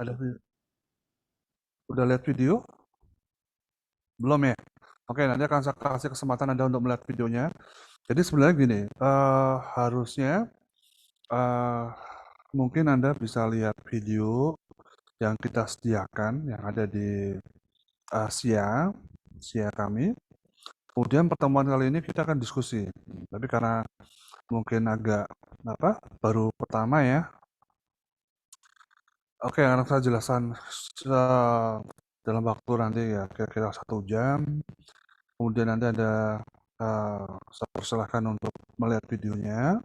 Ada udah lihat video? Belum ya? Oke, nanti akan saya kasih kesempatan Anda untuk melihat videonya. Jadi sebenarnya gini, harusnya eh, mungkin Anda bisa lihat video yang kita sediakan yang ada di SIA kami. Kemudian pertemuan kali ini kita akan diskusi. Tapi karena mungkin agak baru pertama ya. Oke, akan saya jelaskan dalam waktu nanti ya kira-kira 1 jam. Kemudian nanti ada saya persilahkan untuk melihat videonya.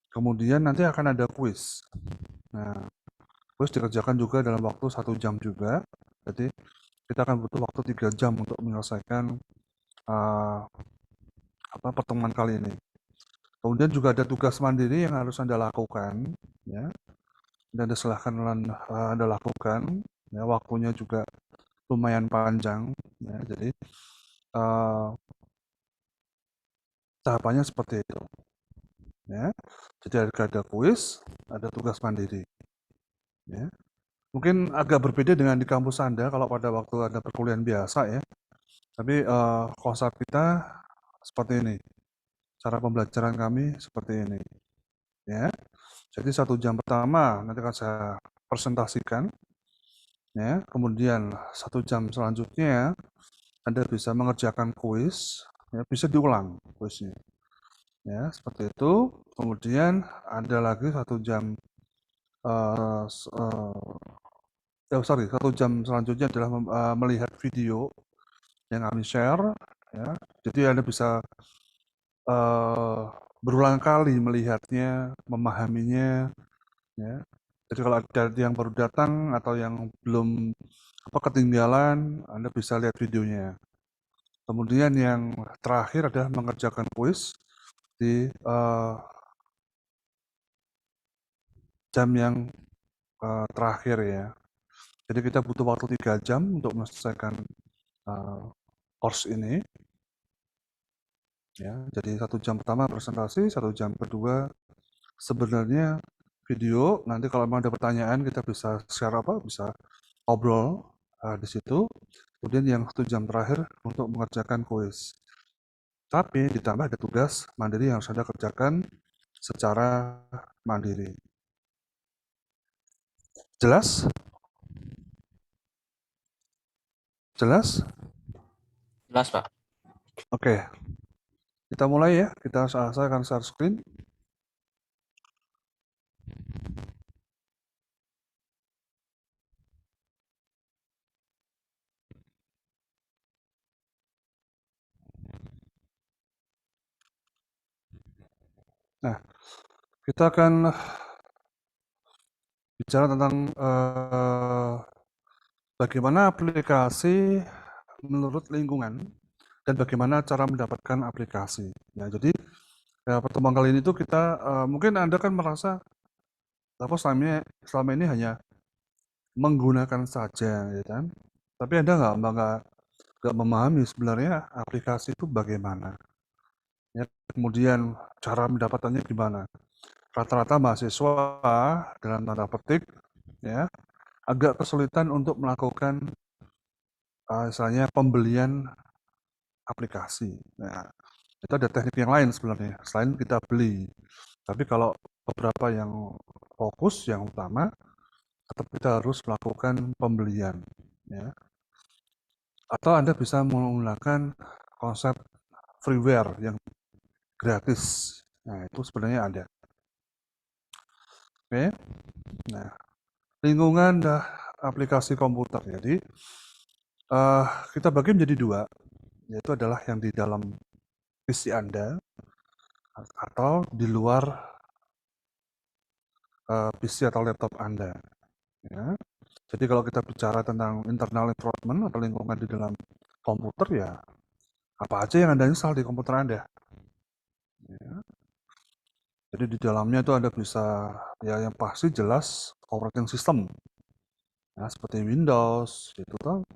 Kemudian nanti akan ada kuis. Nah, kuis dikerjakan juga dalam waktu 1 jam juga. Jadi kita akan butuh waktu 3 jam untuk menyelesaikan uh, pertemuan kali ini. Kemudian juga ada tugas mandiri yang harus Anda lakukan, ya. Dan silahkan Anda lakukan. Ya, waktunya juga lumayan panjang. Ya, jadi uh, tahapannya seperti itu. Ya. Jadi ada kuis, ada tugas mandiri. Ya. Mungkin agak berbeda dengan di kampus Anda kalau pada waktu Anda perkuliahan biasa ya. Tapi konsep kita seperti ini. Cara pembelajaran kami seperti ini. Ya. Jadi 1 jam pertama nanti akan saya presentasikan. Ya. Kemudian 1 jam selanjutnya Anda bisa mengerjakan kuis. Ya, bisa diulang kuisnya. Ya, seperti itu. Kemudian ada lagi 1 jam uh, sorry, 1 jam selanjutnya adalah melihat video yang kami share. Ya. Jadi Anda bisa berulang kali melihatnya, memahaminya. Ya. Jadi kalau ada yang baru datang atau yang belum ketinggalan, Anda bisa lihat videonya. Kemudian yang terakhir adalah mengerjakan kuis di jam yang terakhir ya. Jadi kita butuh waktu 3 jam untuk menyelesaikan course ini. Ya, jadi 1 jam pertama presentasi, 1 jam kedua sebenarnya video. Nanti kalau memang ada pertanyaan kita bisa share bisa ngobrol di situ. Kemudian yang 1 jam terakhir untuk mengerjakan kuis. Tapi ditambah ada tugas mandiri yang harus Anda kerjakan secara mandiri. Jelas? Jelas? Jelas, Pak. Oke. Kita mulai ya. Saya akan share screen. Nah, kita akan bicara tentang bagaimana aplikasi menurut lingkungan dan bagaimana cara mendapatkan aplikasi. Ya, jadi pertemuan kali ini tuh kita mungkin Anda kan merasa selama ini hanya menggunakan saja, ya kan? Tapi Anda nggak memahami sebenarnya aplikasi itu bagaimana. Ya, kemudian cara mendapatkannya gimana. Rata-rata mahasiswa dalam tanda petik ya agak kesulitan untuk melakukan misalnya pembelian aplikasi. Nah, itu ada teknik yang lain sebenarnya selain kita beli. Tapi kalau beberapa yang fokus, yang utama, tetap kita harus melakukan pembelian. Ya. Atau Anda bisa menggunakan konsep freeware yang gratis. Nah, itu sebenarnya ada. Oke. Nah, lingkungan aplikasi komputer. Jadi, kita bagi menjadi dua, yaitu adalah yang di dalam PC Anda atau di luar PC atau laptop Anda. Ya. Jadi kalau kita bicara tentang internal environment atau lingkungan di dalam komputer ya apa aja yang Anda install di komputer Anda. Ya. Jadi di dalamnya itu Anda bisa ya yang pasti jelas operating system. Ya, seperti Windows itu tuh.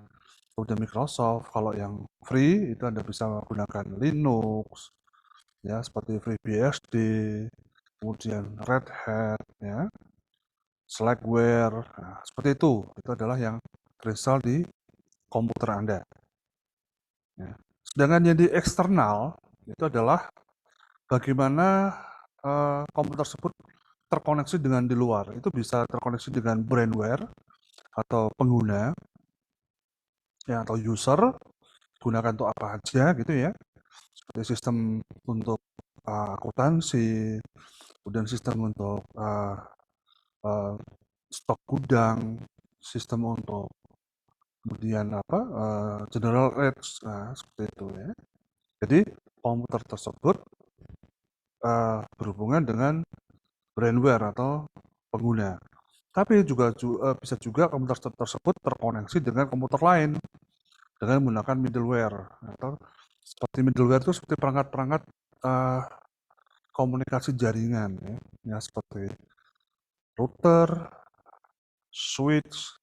Kemudian Microsoft kalau yang free itu Anda bisa menggunakan Linux ya seperti FreeBSD, kemudian Red Hat ya. Slackware, nah, seperti itu. Itu adalah yang terinstall di komputer Anda. Ya. Sedangkan yang di eksternal itu adalah bagaimana komputer tersebut terkoneksi dengan di luar. Itu bisa terkoneksi dengan brandware atau pengguna, ya, atau user, gunakan untuk apa aja gitu ya. Seperti sistem untuk akuntansi, kemudian sistem untuk uh, stok gudang, sistem untuk kemudian apa general rates, nah, seperti itu ya. Jadi komputer tersebut berhubungan dengan brandware atau pengguna. Tapi juga bisa juga komputer tersebut terkoneksi dengan komputer lain dengan menggunakan middleware atau seperti middleware itu seperti perangkat-perangkat uh, komunikasi jaringan ya, ya seperti router, switch,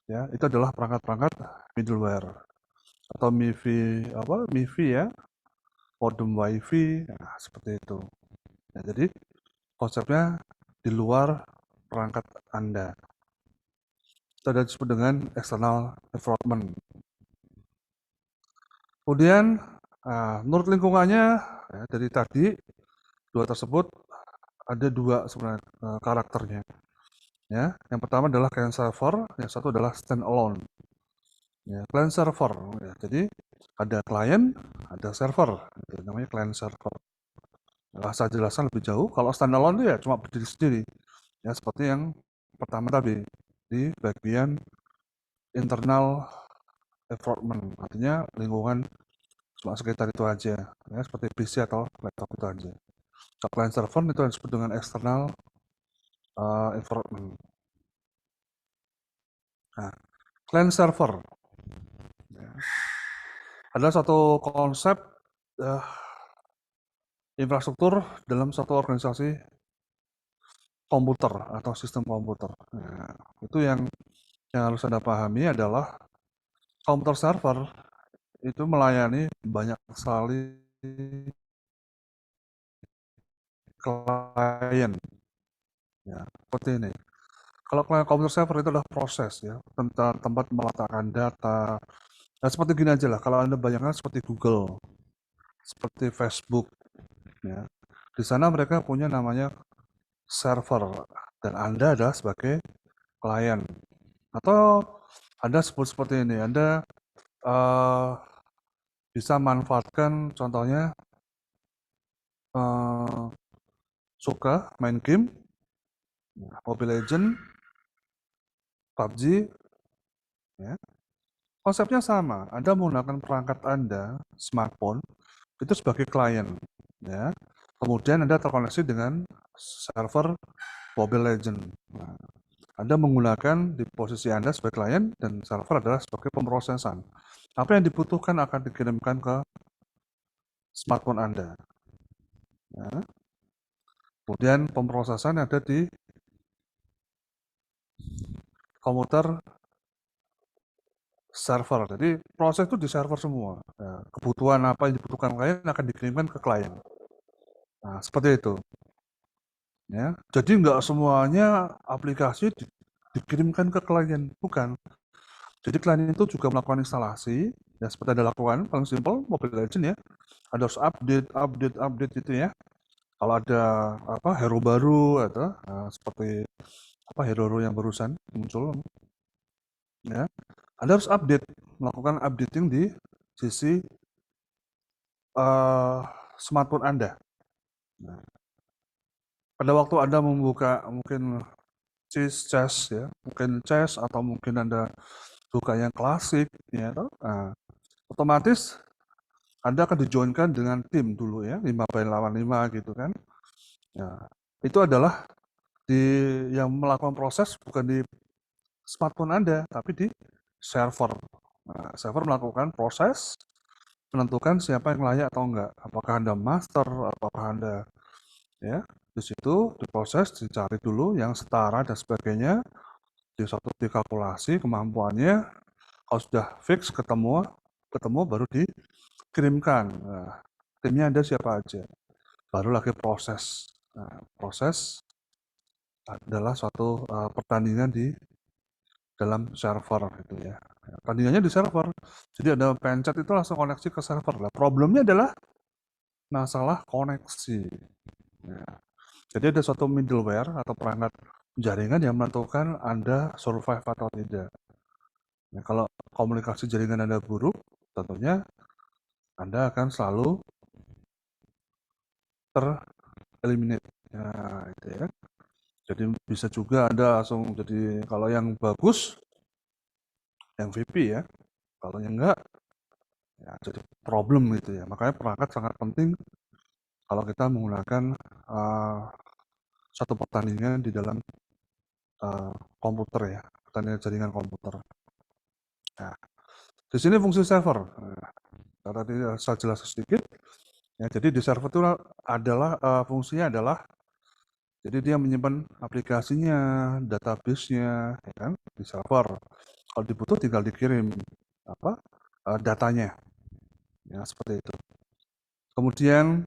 ya itu adalah perangkat-perangkat middleware atau MIFI apa MIFI ya, modem WiFi, nah, seperti itu. Ya, jadi konsepnya di luar perangkat Anda. Itu ada disebut dengan external environment. Kemudian menurut lingkungannya ya, dari tadi dua tersebut ada dua sebenarnya karakternya. Ya, yang pertama adalah client server, yang satu adalah standalone. Ya, client server. Ya, jadi ada client, ada server. Itu namanya client server. Nah, saya jelaskan lebih jauh. Kalau standalone itu ya cuma berdiri sendiri. Ya, seperti yang pertama tadi di bagian internal environment, artinya lingkungan cuma sekitar itu aja. Ya, seperti PC atau laptop itu aja. Kalau client server itu yang disebut dengan external environment. Nah, client server ya, adalah satu konsep uh, infrastruktur dalam satu organisasi komputer atau sistem komputer. Nah, itu yang harus Anda pahami adalah komputer server itu melayani banyak sekali klien. Ya, seperti ini. Kalau klien komputer server itu adalah proses ya, tentang tempat meletakkan data. Nah, seperti gini aja lah. Kalau Anda bayangkan seperti Google, seperti Facebook, ya. Di sana mereka punya namanya server dan Anda adalah sebagai klien. Atau Anda sebut seperti ini, Anda uh, bisa manfaatkan contohnya uh, suka main game, Mobile Legend, PUBG, ya. Konsepnya sama. Anda menggunakan perangkat Anda, smartphone, itu sebagai klien, ya. Kemudian Anda terkoneksi dengan server Mobile Legend. Nah, Anda menggunakan di posisi Anda sebagai klien dan server adalah sebagai pemrosesan. Apa yang dibutuhkan akan dikirimkan ke smartphone Anda. Ya. Kemudian pemrosesan ada di komputer server. Jadi proses itu di server semua. Ya, kebutuhan apa yang dibutuhkan klien akan dikirimkan ke klien. Nah, seperti itu. Ya, jadi nggak semuanya aplikasi dikirimkan ke klien, bukan. Jadi klien itu juga melakukan instalasi, ya seperti ada lakukan, paling simpel Mobile Legends ya. Ada harus update itu ya. Kalau ada apa hero baru atau seperti apa hero yang barusan muncul, ya, Anda harus update, melakukan updating di sisi uh, smartphone Anda. Nah, pada waktu Anda membuka mungkin chess ya, mungkin chess atau mungkin Anda buka yang klasik, ya, nah, otomatis Anda akan dijoinkan dengan tim dulu ya, 5 by lawan 5 gitu kan. Ya, itu adalah di yang melakukan proses bukan di smartphone Anda, tapi di server. Nah, server melakukan proses menentukan siapa yang layak atau enggak. Apakah Anda master, apakah Anda ya di situ diproses, dicari dulu yang setara dan sebagainya, di satu dikalkulasi kemampuannya, kalau sudah fix ketemu baru dikirimkan. Nah, timnya Anda siapa aja, baru lagi proses. Nah, proses adalah suatu pertandingan di dalam server gitu ya. Pertandingannya di server. Jadi ada pencet itu langsung koneksi ke server. Lah problemnya adalah masalah koneksi. Ya. Jadi ada suatu middleware atau perangkat jaringan yang menentukan Anda survive atau tidak. Nah, kalau komunikasi jaringan Anda buruk, tentunya Anda akan selalu tereliminate. Nah, itu ya. Jadi bisa juga Anda langsung jadi kalau yang bagus MVP ya. Kalau yang enggak ya jadi problem gitu ya. Makanya perangkat sangat penting kalau kita menggunakan satu pertandingan di dalam komputer ya, pertandingan jaringan komputer. Nah, di sini fungsi server. Nah, tadi saya jelaskan sedikit. Ya, jadi di server itu adalah fungsinya adalah jadi dia menyimpan aplikasinya, database-nya, ya kan, di server. Kalau dibutuh tinggal dikirim apa datanya, ya seperti itu. Kemudian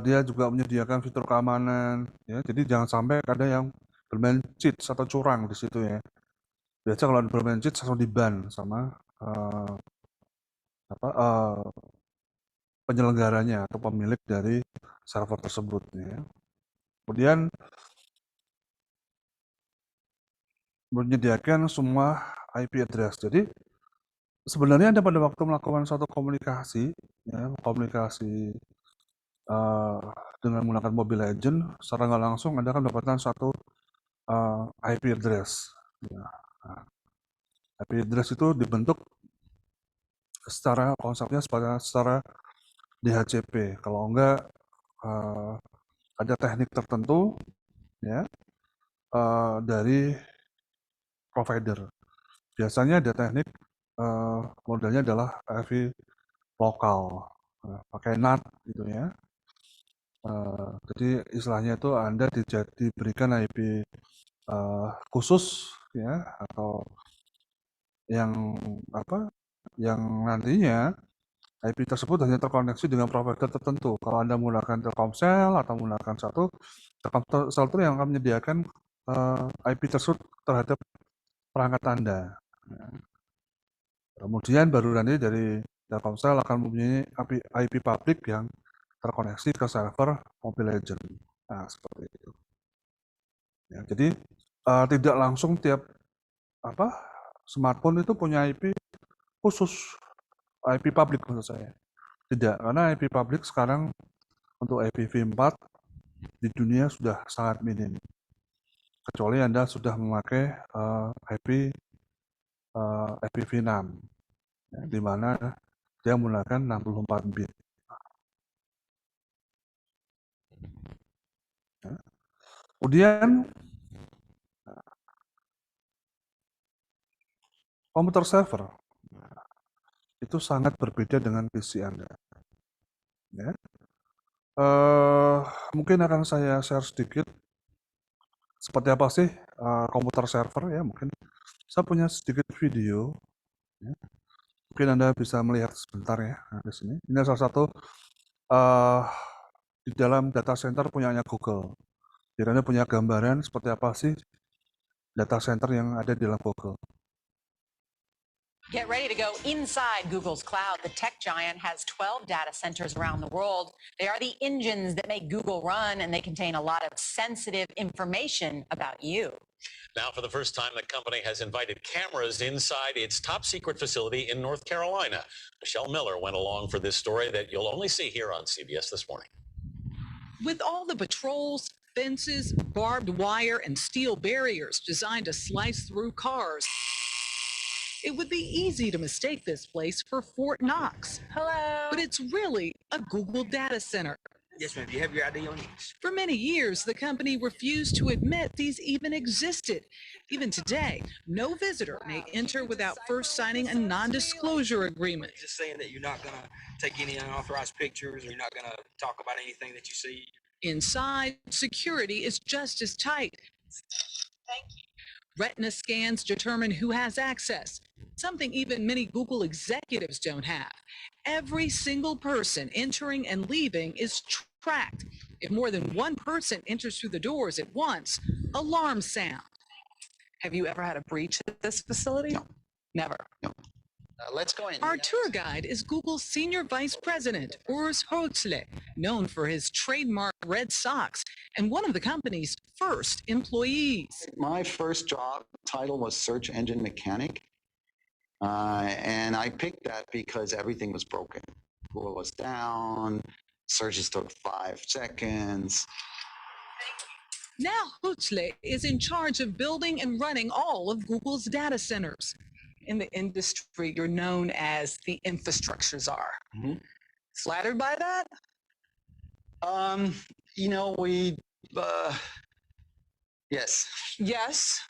dia juga menyediakan fitur keamanan, ya. Jadi jangan sampai ada yang bermain cheat atau curang di situ ya. Biasa kalau bermain cheat langsung di-ban sama apa, penyelenggaranya atau pemilik dari server tersebut ya. Kemudian menyediakan semua IP address. Jadi sebenarnya Anda pada waktu melakukan suatu komunikasi, ya, komunikasi dengan menggunakan Mobile Legend, secara nggak langsung Anda akan mendapatkan suatu IP address. Ya. Nah, IP address itu dibentuk secara konsepnya secara DHCP. Kalau enggak ada teknik tertentu ya dari provider. Biasanya ada teknik modelnya adalah IP lokal, pakai NAT gitu ya. Jadi istilahnya itu Anda diberikan IP khusus ya atau yang apa yang nantinya IP tersebut hanya terkoneksi dengan provider tertentu. Kalau Anda menggunakan Telkomsel atau menggunakan satu, Telkomsel itu yang akan menyediakan IP tersebut terhadap perangkat Anda. Kemudian baru nanti dari Telkomsel akan mempunyai IP publik yang terkoneksi ke server Mobile Legend. Nah, seperti itu. Ya, jadi tidak langsung tiap smartphone itu punya IP khusus, IP publik menurut saya. Tidak, karena IP publik sekarang untuk IPv4 di dunia sudah sangat minim. Kecuali Anda sudah memakai IPv6, ya, di mana dia menggunakan 64 bit. Ya. Kemudian komputer server itu sangat berbeda dengan PC Anda. Ya. Mungkin akan saya share sedikit seperti apa sih komputer server ya. Mungkin saya punya sedikit video. Ya. Mungkin Anda bisa melihat sebentar ya di sini. Ini salah satu di dalam data center punyanya Google. Jadi Anda punya gambaran seperti apa sih data center yang ada di dalam Google. Get ready to go inside Google's cloud. The tech giant has 12 data centers around the world. They are the engines that make Google run, and they contain a lot of sensitive information about you. Now, for the first time, the company has invited cameras inside its top secret facility in North Carolina. Michelle Miller went along for this story that you'll only see here on CBS This Morning. With all the patrols, fences, barbed wire, and steel barriers designed to slice through cars, it would be easy to mistake this place for Fort Knox. Hello. But it's really a Google data center. Yes, ma'am. Do you have your ID on you? For many years, the company refused to admit these even existed. Even today, no visitor may enter without first signing a non-disclosure agreement. Just saying that you're not going to take any unauthorized pictures, or you're not going to talk about anything that you see. Inside, security is just as tight. Thank you. Retina scans determine who has access, something even many Google executives don't have. Every single person entering and leaving is tracked. If more than one person enters through the doors at once, alarms sound. Have you ever had a breach at this facility? No. Never. Let's go in. Our tour guide is Google's Senior Vice President, Urs Hotzle, known for his trademark red socks and one of the company's first employees. My first job title was search engine mechanic. And I picked that because everything was broken. Google was down, searches took 5 seconds. Now Hotzle is in charge of building and running all of Google's data centers. In the industry, you're known as the infrastructure czar. Mhm. Flattered by that? You know, yes. Yes.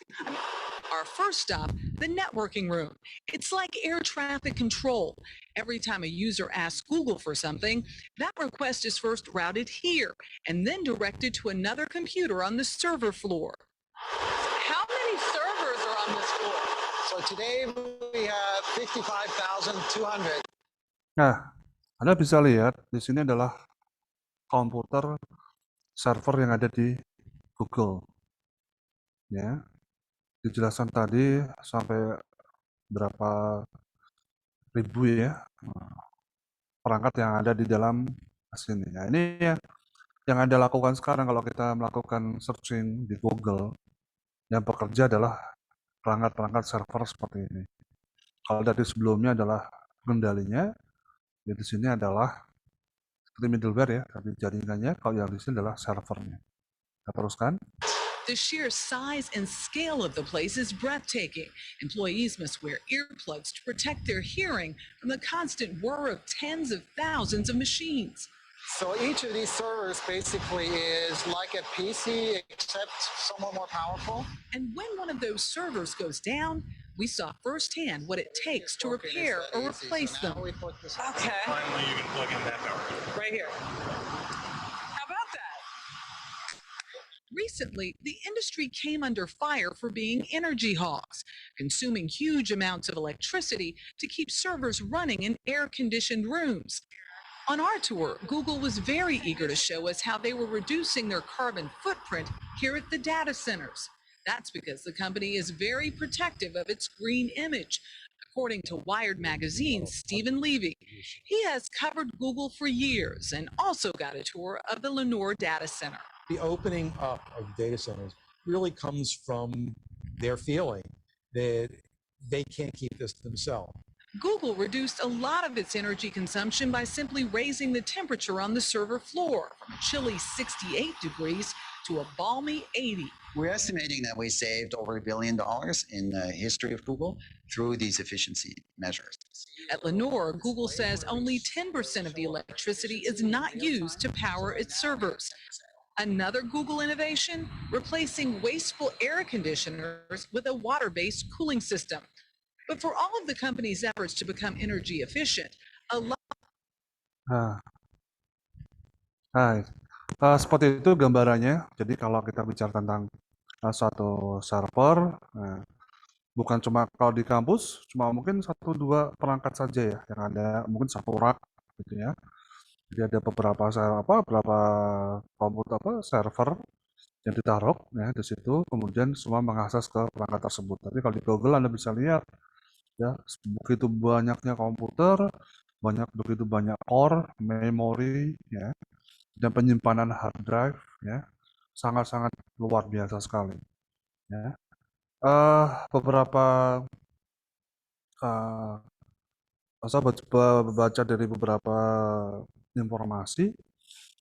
Our first stop, the networking room. It's like air traffic control. Every time a user asks Google for something, that request is first routed here and then directed to another computer on the server floor. How many servers are on this floor? So today we have 55,200. Nah, Anda bisa lihat di sini adalah komputer server yang ada di Google. Ya, dijelaskan tadi sampai berapa ribu ya perangkat yang ada di dalam sini. Nah, ini yang Anda lakukan sekarang kalau kita melakukan searching di Google, yang bekerja adalah perangkat-perangkat server seperti ini. Kalau dari sebelumnya adalah pengendalinya, ya di sini adalah seperti middleware ya, tapi jaringannya. Kalau yang di sini adalah servernya. Kita teruskan. The sheer size and scale of the place is breathtaking. Employees must wear earplugs to protect their hearing from the constant whir of tens of thousands of machines. So each of these servers basically is like a PC except somewhat more powerful. And when one of those servers goes down, we saw firsthand what it takes to repair or replace them. Okay. Finally, you can plug in that power. Right here. How about that? Recently, the industry came under fire for being energy hogs, consuming huge amounts of electricity to keep servers running in air-conditioned rooms. On our tour, Google was very eager to show us how they were reducing their carbon footprint here at the data centers. That's because the company is very protective of its green image. According to Wired Magazine's Stephen Levy, he has covered Google for years and also got a tour of the Lenore data center. The opening up of data centers really comes from their feeling that they can't keep this to themselves. Google reduced a lot of its energy consumption by simply raising the temperature on the server floor from a chilly 68 degrees to a balmy 80. We're estimating that we saved over $1 billion in the history of Google through these efficiency measures. At Lenore, Google says only 10% of the electricity is not used to power its servers. Another Google innovation, replacing wasteful air conditioners with a water-based cooling system. But for all of the company's efforts to become energy efficient, a lot Nah, seperti itu gambarannya. Jadi kalau kita bicara tentang suatu server, bukan cuma kalau di kampus, cuma mungkin 1-2 perangkat saja ya yang ada, mungkin 1 rak gitu ya. Jadi ada beberapa komputer server yang ditaruh ya di situ, kemudian semua mengakses ke perangkat tersebut. Tapi kalau di Google Anda bisa lihat ya, begitu banyaknya komputer, begitu banyak core, memori ya, dan penyimpanan hard drive ya, sangat-sangat luar biasa sekali ya. Beberapa saya baca dari beberapa informasi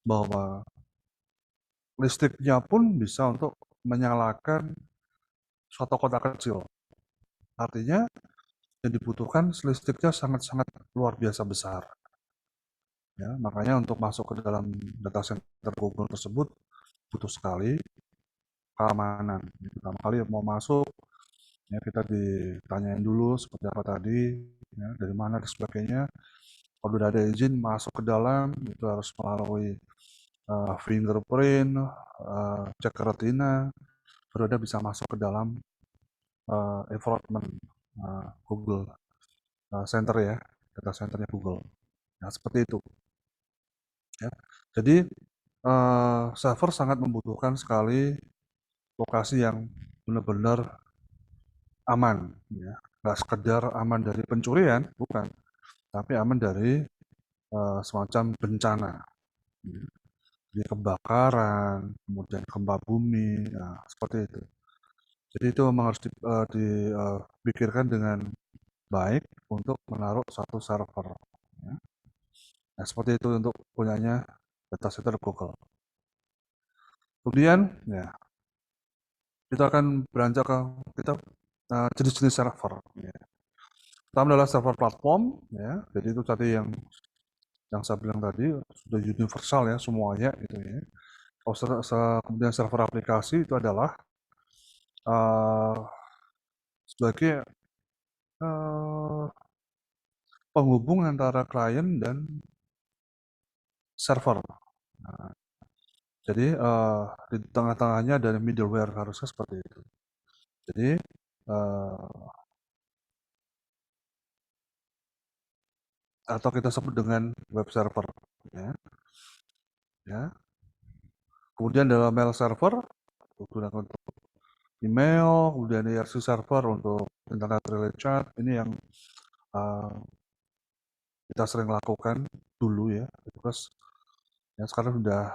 bahwa listriknya pun bisa untuk menyalakan suatu kota kecil. Artinya yang dibutuhkan listriknya sangat-sangat luar biasa besar. Ya, makanya untuk masuk ke dalam data center Google tersebut butuh sekali keamanan. Pertama kali mau masuk, ya kita ditanyain dulu seperti apa tadi, ya, dari mana dan sebagainya. Kalau sudah ada izin masuk ke dalam, itu harus melalui fingerprint, cek retina, baru Anda bisa masuk ke dalam environment Google Center ya, data centernya Google. Nah, seperti itu. Ya. Jadi server sangat membutuhkan sekali lokasi yang benar-benar aman, ya. Nggak sekedar aman dari pencurian, bukan, tapi aman dari semacam bencana, ya. Jadi kebakaran, kemudian gempa bumi, nah, seperti itu. Jadi itu memang harus dipikirkan dengan baik untuk menaruh satu server, ya. Nah, seperti itu untuk punyanya data center Google. Kemudian, ya, kita akan beranjak ke jenis-jenis server. Ya. Pertama adalah server platform, ya. Jadi itu tadi yang saya bilang tadi sudah universal ya semuanya itu ya. Kemudian server aplikasi itu adalah sebagai penghubung antara klien dan server. Nah, jadi di tengah-tengahnya ada middleware, harusnya seperti itu. Jadi atau kita sebut dengan web server, ya. Ya. Kemudian dalam mail server digunakan untuk email, kemudian IRC server untuk internet relay chat. Ini yang kita sering lakukan dulu ya, terus ya sekarang sudah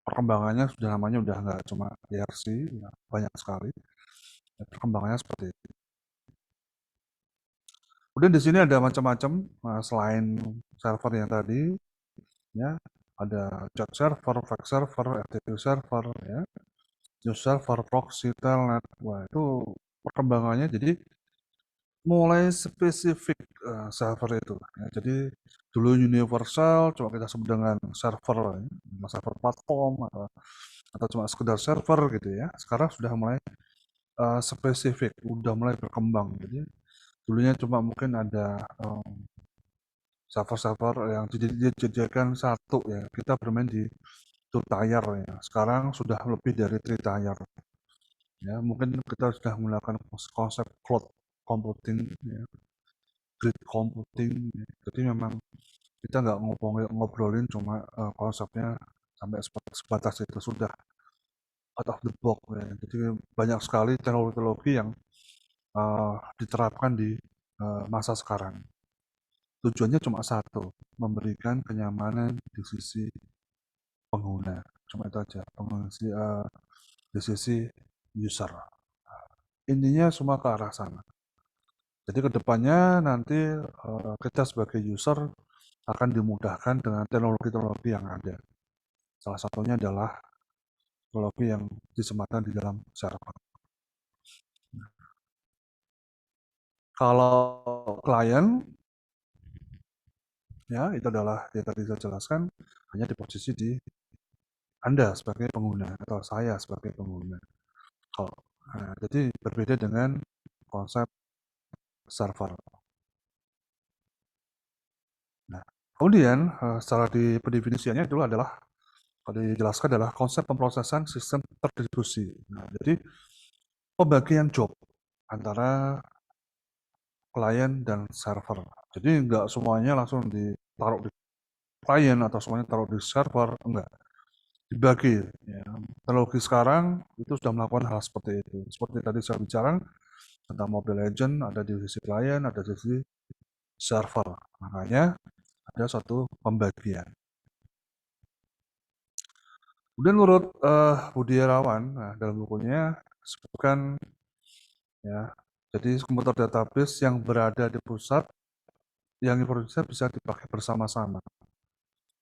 perkembangannya sudah namanya udah nggak cuma IRC, ya, banyak sekali. Ya, perkembangannya seperti itu. Kemudian di sini ada macam-macam selain server yang tadi, ya ada chat server, fax server, FTP server, ya, news server, proxy, telnet. Wah itu perkembangannya jadi mulai spesifik server itu. Ya. Jadi dulu universal, cuma kita sebut dengan server, ya, server platform atau cuma sekedar server gitu ya. Sekarang sudah mulai spesifik, udah mulai berkembang. Jadi dulunya cuma mungkin ada server-server yang dijadikan satu ya. Kita bermain di two tier ya. Sekarang sudah lebih dari 3 tier. Ya, mungkin kita sudah menggunakan konsep cloud computing ya. Grid computing. Ya. Jadi memang kita nggak ngobrolin cuma konsepnya sampai sebatas itu, sudah out of the box ya. Jadi banyak sekali teknologi yang diterapkan di masa sekarang. Tujuannya cuma satu, memberikan kenyamanan di sisi pengguna. Cuma itu aja, di sisi user. Intinya semua ke arah sana. Jadi kedepannya nanti kita sebagai user akan dimudahkan dengan teknologi-teknologi yang ada. Salah satunya adalah teknologi yang disematkan di dalam server. Kalau klien, ya itu adalah yang tadi saya jelaskan, hanya di posisi di Anda sebagai pengguna atau saya sebagai pengguna. Jadi berbeda dengan konsep server. Nah, kemudian secara di pendefinisiannya itu adalah dijelaskan adalah konsep pemrosesan sistem terdistribusi. Nah, jadi pembagian job antara klien dan server. Jadi nggak semuanya langsung ditaruh di klien atau semuanya taruh di server, enggak. Dibagi. Ya. Teknologi sekarang itu sudah melakukan hal seperti itu. Seperti tadi saya bicara tentang Mobile Legends, ada di sisi klien, ada di sisi server. Makanya ada satu pembagian. Kemudian menurut Budi Irawan, dalam bukunya sebutkan ya, jadi komputer database yang berada di pusat yang informasinya bisa dipakai bersama-sama.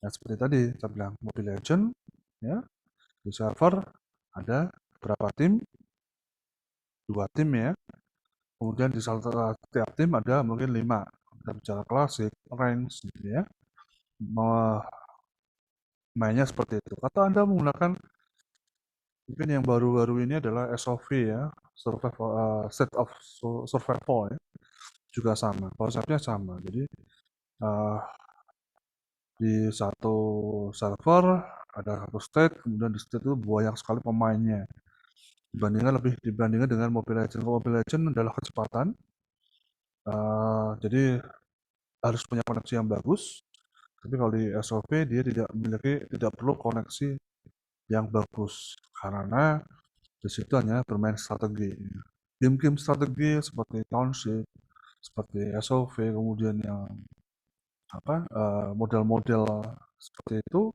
Nah, seperti tadi saya bilang Mobile Legends, ya, di server ada berapa tim? 2 tim ya. Kemudian di setiap tim ada mungkin 5. Kita bicara klasik, range, gitu ya. Mainnya seperti itu. Atau Anda menggunakan mungkin yang baru-baru ini adalah SOV ya, State of Survival ya, juga sama, konsepnya sama. Jadi di satu server ada satu state, kemudian di state itu banyak sekali pemainnya. Dibandingkan dengan Mobile Legends. Mobile Legends adalah kecepatan, jadi harus punya koneksi yang bagus. Tapi kalau di SOV dia tidak perlu koneksi yang bagus karena di situ hanya bermain strategi. Game-game strategi seperti Township, seperti SOV, kemudian yang model-model seperti itu,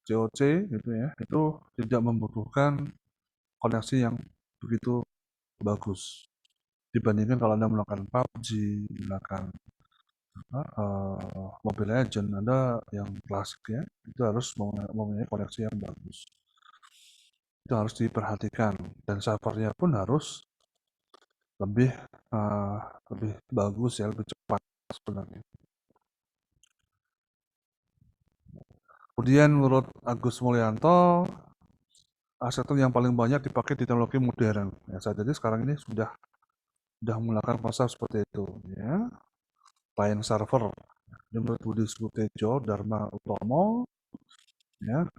COC gitu ya, itu tidak membutuhkan koneksi yang begitu bagus dibandingkan kalau Anda melakukan PUBG, melakukan Mobile Legends, Anda yang klasik ya, itu harus mempunyai koneksi yang bagus. Itu harus diperhatikan dan servernya pun harus lebih bagus ya, lebih cepat sebenarnya. Kemudian menurut Agus Mulyanto, arsitektur yang paling banyak dipakai di teknologi modern. Ya, jadi sekarang ini sudah menggunakan konsep seperti itu. Ya. Client server. Ini menurut Budi Sutejo, Dharma Utomo. Ya.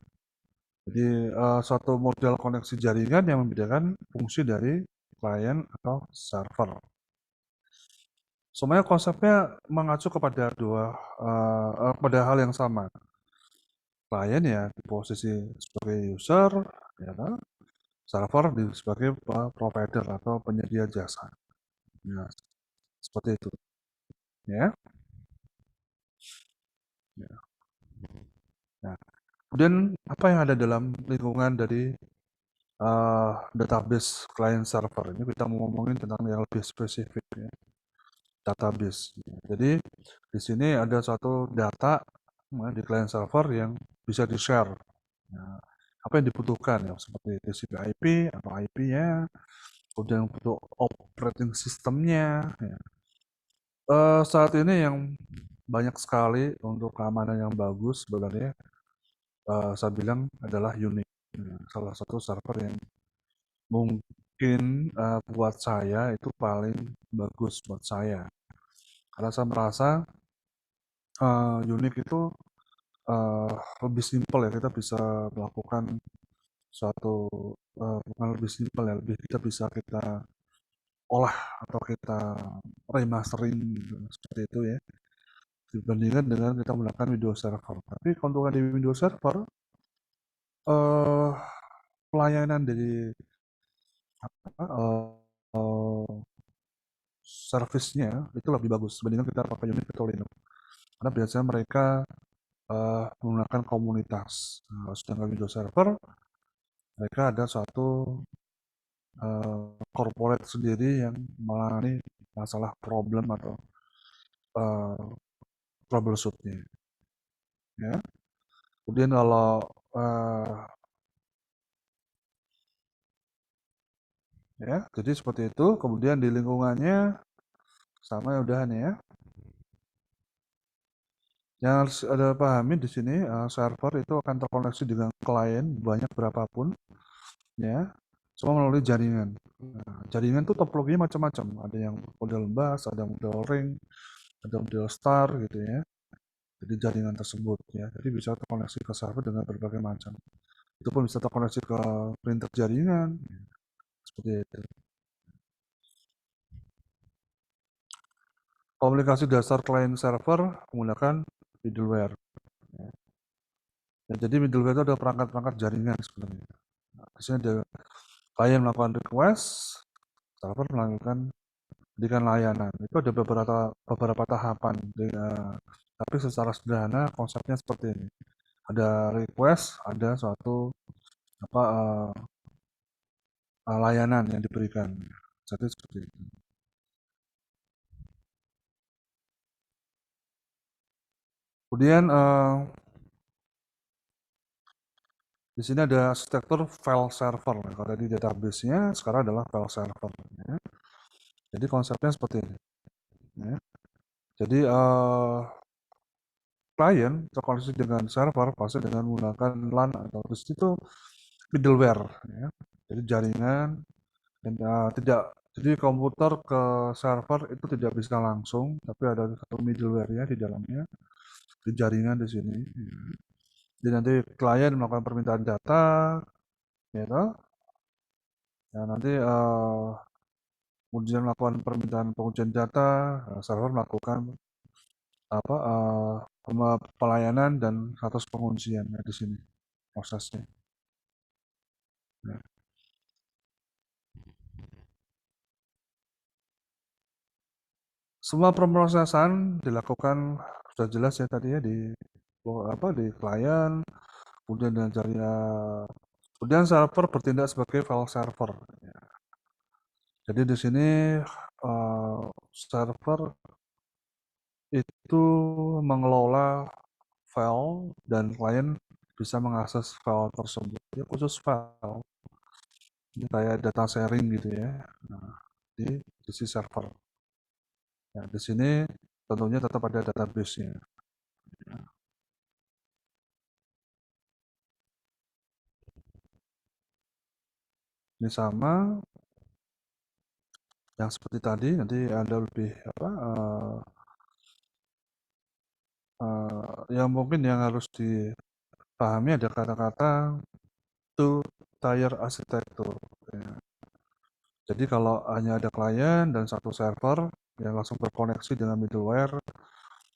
Jadi suatu model koneksi jaringan yang membedakan fungsi dari client atau server. Semuanya konsepnya mengacu kepada pada hal yang sama. Klien ya di posisi sebagai user, ya kan? Server sebagai provider atau penyedia jasa. Ya, seperti itu. Ya. Ya. Nah, kemudian apa yang ada dalam lingkungan dari database client server? Ini kita mau ngomongin tentang yang lebih spesifik ya. Database. Jadi di sini ada suatu data di client server yang bisa di-share. Nah, apa yang dibutuhkan ya seperti TCP IP atau IP-nya, kemudian untuk operating systemnya. Ya. Saat ini yang banyak sekali untuk keamanan yang bagus sebenarnya saya bilang adalah Unix. Salah satu server yang mungkin buat saya itu paling bagus buat saya. Karena saya merasa Unix itu lebih simpel ya, kita bisa melakukan suatu bukan lebih simpel ya, kita bisa olah atau kita remastering gitu, seperti itu ya, dibandingkan dengan kita menggunakan Windows Server. Tapi keuntungan di Windows Server, pelayanan dari servisnya itu lebih bagus dibandingkan kita pakai Unix atau Linux. Karena biasanya mereka menggunakan komunitas. Sedangkan Windows Server, mereka ada suatu corporate sendiri yang menangani masalah problem atau troubleshootnya. Ya. Kemudian kalau ya, jadi seperti itu. Kemudian di lingkungannya sama udah nih ya. Yang harus ada pahami di sini server itu akan terkoneksi dengan klien banyak berapapun ya, semua melalui jaringan. Nah, jaringan itu topologinya macam-macam. Ada yang model bus, ada model ring, ada model star gitu ya. Jadi jaringan tersebut ya. Jadi bisa terkoneksi ke server dengan berbagai macam. Itu pun bisa terkoneksi ke printer jaringan. Seperti itu. Komunikasi dasar client server menggunakan middleware. Ya, jadi middleware itu ada perangkat-perangkat jaringan sebenarnya. Nah, di sini ada klien melakukan request, server melakukan berikan layanan. Itu ada beberapa tahapan. Tapi secara sederhana konsepnya seperti ini. Ada request, ada suatu layanan yang diberikan. Jadi seperti itu. Kemudian di sini ada arsitektur file server. Kalau tadi database-nya sekarang adalah file server. Ya. Jadi konsepnya seperti ini. Ya. Jadi klien terkoneksi dengan server pasti dengan menggunakan LAN atau di situ middleware. Ya. Jadi jaringan dan jadi komputer ke server itu tidak bisa langsung, tapi ada satu middleware-nya di dalamnya, di jaringan di sini. Ya. Jadi nanti klien melakukan permintaan data, ya toh? Ya, nanti kemudian melakukan permintaan pengujian data, server melakukan apa pelayanan dan status penguncian ya, di sini prosesnya. Ya. Semua pemrosesan dilakukan sudah jelas ya tadi ya di klien, kemudian kemudian server bertindak sebagai file server. Ya. Jadi di sini server itu mengelola file dan klien bisa mengakses file tersebut. Ya, khusus file. Ini kayak data sharing gitu ya. Nah, di sisi server. Ya, di sini tentunya tetap ada database-nya. Ini sama yang seperti tadi, nanti ada lebih yang mungkin yang harus dipahami ada kata-kata two-tier architecture. Ya. Jadi kalau hanya ada klien dan satu server yang langsung terkoneksi dengan middleware,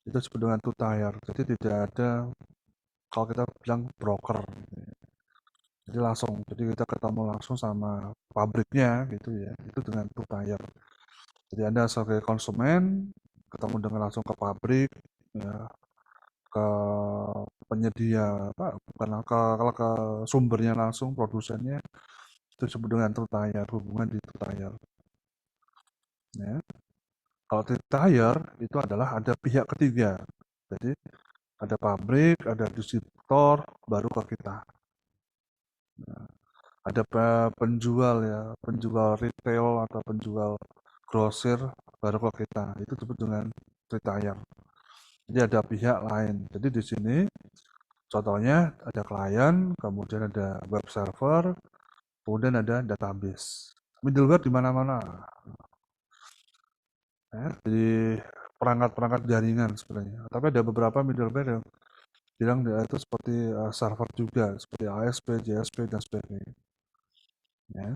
itu disebut dengan two-tier. Jadi tidak ada, kalau kita bilang broker. Jadi kita ketemu langsung sama pabriknya gitu ya, itu dengan two-tier. Jadi Anda sebagai konsumen ketemu dengan langsung ke pabrik, ya, ke penyedia kalau ke sumbernya langsung produsennya itu disebut dengan two-tier, hubungan di two-tier. Ya. Kalau two-tier itu adalah ada pihak ketiga. Jadi ada pabrik, ada distributor, baru ke kita. Nah, ada penjual ya, penjual retail atau penjual grosir, baru ke kita. Itu disebut dengan two-tier. Jadi ada pihak lain. Jadi di sini contohnya ada klien, kemudian ada web server, kemudian ada database. Middleware di mana-mana. Ya, di perangkat-perangkat jaringan sebenarnya. Tapi ada beberapa middleware yang bilang itu seperti server juga, seperti ASP, JSP, dan sebagainya. Ya,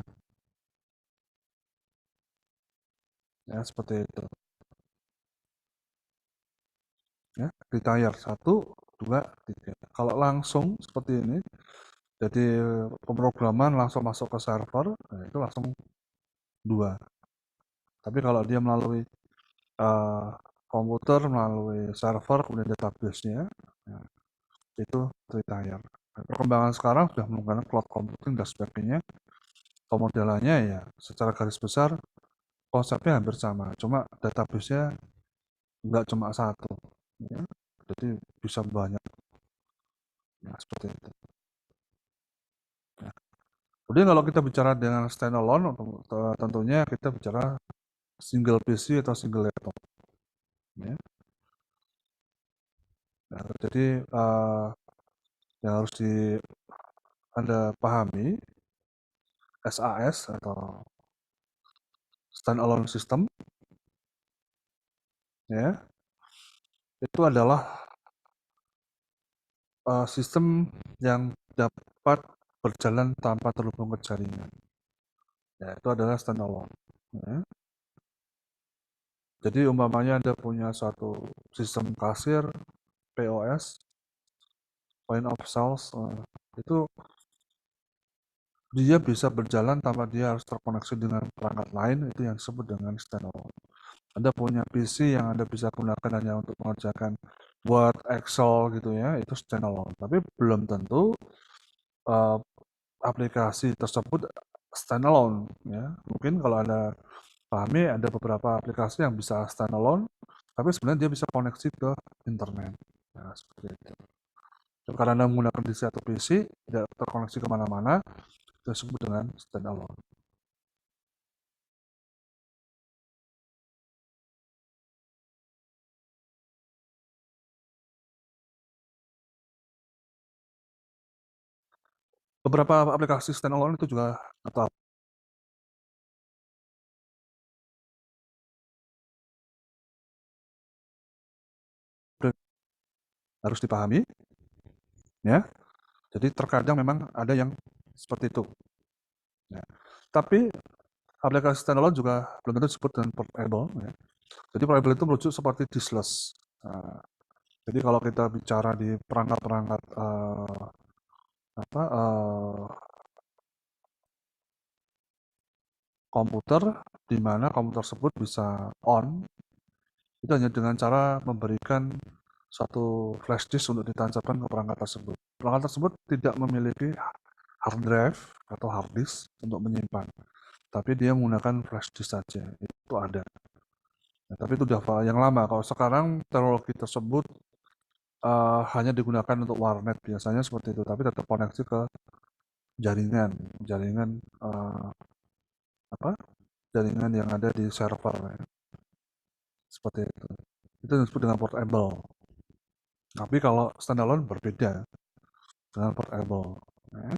ya seperti itu. Ya, di tier 1, 2, 3. Kalau langsung seperti ini, jadi pemrograman langsung masuk ke server, nah itu langsung 2. Tapi kalau dia melalui komputer, melalui server, kemudian database-nya, ya, itu 3 tier. Perkembangan sekarang sudah menggunakan cloud computing dan sebagainya. Pemodelannya ya secara garis besar konsepnya hampir sama, cuma database-nya nggak cuma satu. Ya. Jadi bisa banyak. Ya, seperti itu. Ya. Kemudian kalau kita bicara dengan standalone, tentunya kita bicara single PC atau single laptop. Ya. Nah, jadi yang harus Anda pahami, SAS atau standalone system, ya, itu adalah sistem yang dapat berjalan tanpa terhubung ke jaringan. Ya, itu adalah standalone. Ya. Jadi umpamanya Anda punya suatu sistem kasir, POS, point of sales, itu dia bisa berjalan tanpa dia harus terkoneksi dengan perangkat lain, itu yang disebut dengan standalone. Anda punya PC yang Anda bisa gunakan hanya untuk mengerjakan Word, Excel gitu ya, itu standalone. Tapi belum tentu aplikasi tersebut standalone ya. Mungkin kalau Anda pahami ada beberapa aplikasi yang bisa standalone, tapi sebenarnya dia bisa koneksi ke internet. Nah, seperti itu. Karena Anda menggunakan di satu PC, tidak terkoneksi kemana-mana, itu disebut dengan standalone. Beberapa aplikasi standalone itu juga atau harus dipahami, ya. Jadi terkadang memang ada yang seperti itu. Ya. Tapi aplikasi standalone juga belum tentu disebut dengan portable. Ya. Jadi portable itu merujuk seperti diskless. Nah, jadi kalau kita bicara di perangkat-perangkat komputer, di mana komputer tersebut bisa on, itu hanya dengan cara memberikan suatu flash disk untuk ditancapkan ke perangkat tersebut. Perangkat tersebut tidak memiliki hard drive atau hard disk untuk menyimpan, tapi dia menggunakan flash disk saja. Itu ada. Nah, tapi itu udah yang lama. Kalau sekarang teknologi tersebut hanya digunakan untuk warnet biasanya seperti itu, tapi tetap koneksi ke jaringan jaringan yang ada di server, ya. Seperti itu. Itu disebut dengan portable. Tapi kalau standalone berbeda dengan portable. Ya.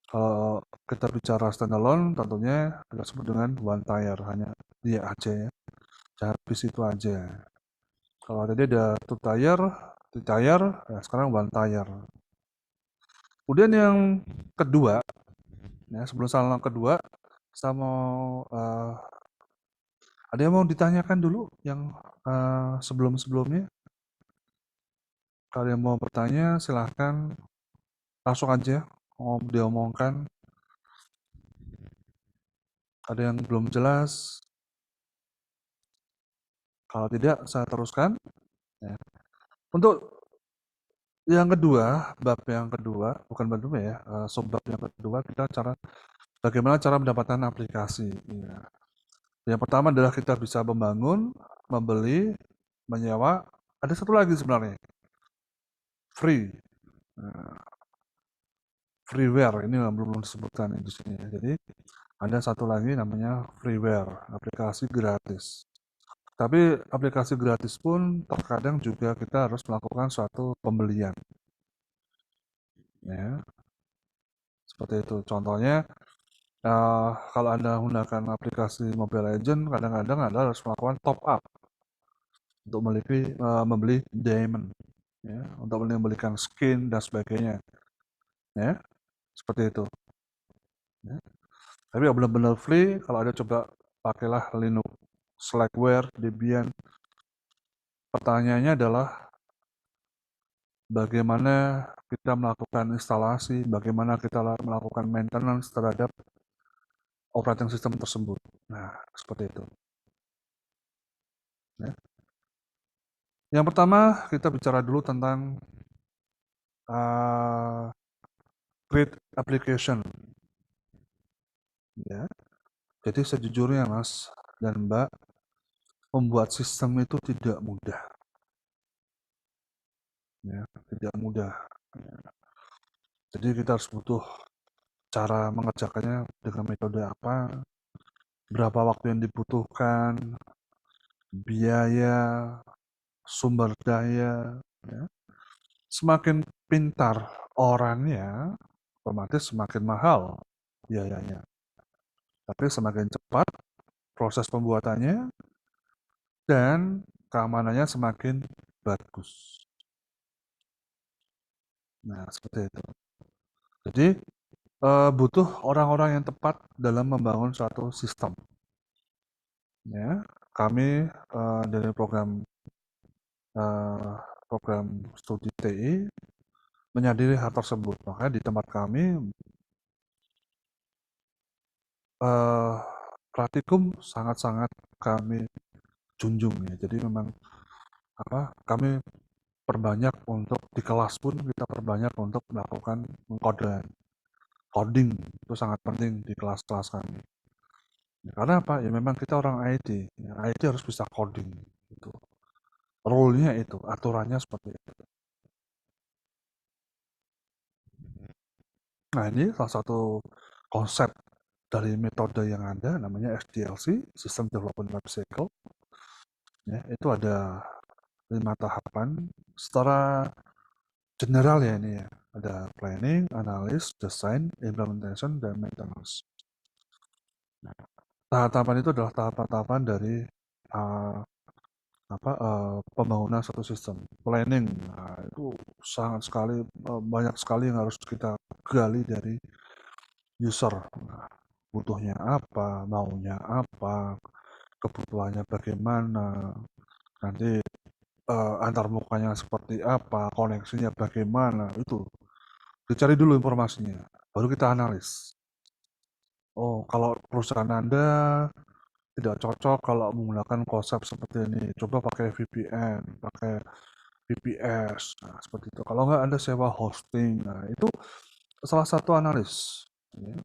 Kalau kita bicara standalone, tentunya kita sebut dengan one tier, hanya dia aja ya. Habis itu aja. Kalau tadi ada two tier, ya sekarang one tier. Kemudian yang kedua, ya sebelum salam kedua, saya mau ada yang mau ditanyakan dulu yang sebelum-sebelumnya. Kalau yang mau bertanya silahkan langsung aja diomongkan. Ada yang belum jelas? Kalau tidak, saya teruskan. Ya. Untuk yang kedua, bab yang kedua, bukan bab kedua ya, subbab yang kedua, kita bagaimana cara mendapatkan aplikasi. Ya. Yang pertama adalah kita bisa membangun, membeli, menyewa. Ada satu lagi sebenarnya, free. Nah, freeware ini belum disebutkan di sini. Jadi ada satu lagi namanya freeware, aplikasi gratis. Tapi aplikasi gratis pun terkadang juga kita harus melakukan suatu pembelian. Ya, seperti itu. Contohnya, kalau Anda menggunakan aplikasi Mobile Legends, kadang-kadang Anda harus melakukan top up untuk membeli diamond, ya, untuk membelikan skin dan sebagainya. Ya, seperti itu. Ya. Tapi kalau benar-benar free, kalau Anda coba pakailah Linux, Slackware, Debian. Pertanyaannya adalah bagaimana kita melakukan instalasi, bagaimana kita melakukan maintenance terhadap operating system tersebut. Nah, seperti itu. Ya. Yang pertama, kita bicara dulu tentang create application. Ya. Jadi sejujurnya Mas dan Mbak, membuat sistem itu tidak mudah. Ya, tidak mudah. Ya. Jadi kita harus butuh cara mengerjakannya dengan metode apa, berapa waktu yang dibutuhkan, biaya, sumber daya. Ya. Semakin pintar orangnya, otomatis semakin mahal biayanya. Tapi semakin cepat proses pembuatannya dan keamanannya semakin bagus. Nah, seperti itu. Jadi, butuh orang-orang yang tepat dalam membangun suatu sistem. Ya, kami dari program studi TI menyadari hal tersebut. Makanya di tempat kami praktikum sangat-sangat kami junjung ya. Jadi memang kami perbanyak untuk di kelas pun kita perbanyak untuk melakukan coding itu sangat penting di kelas-kelas kami. Ya, karena apa? Ya memang kita orang IT. Ya, IT harus bisa coding. Gitu. Rule-nya itu, aturannya seperti itu. Nah ini salah satu konsep dari metode yang ada, namanya SDLC, System Development Life Cycle. Ya, itu ada 5 tahapan. Secara general ya ini ya. Ada planning, analysis, design, implementation, dan maintenance. Nah, tahapan itu adalah tahapan-tahapan dari pembangunan satu sistem. Planning, nah, itu sangat sekali banyak sekali yang harus kita gali dari user. Nah, butuhnya apa, maunya apa, kebutuhannya bagaimana, nanti antar mukanya seperti apa, koneksinya bagaimana, itu dicari dulu informasinya, baru kita analis. Oh, kalau perusahaan Anda tidak cocok kalau menggunakan konsep seperti ini, coba pakai VPN, pakai VPS, nah, seperti itu. Kalau nggak Anda sewa hosting, nah itu salah satu analis. Ya.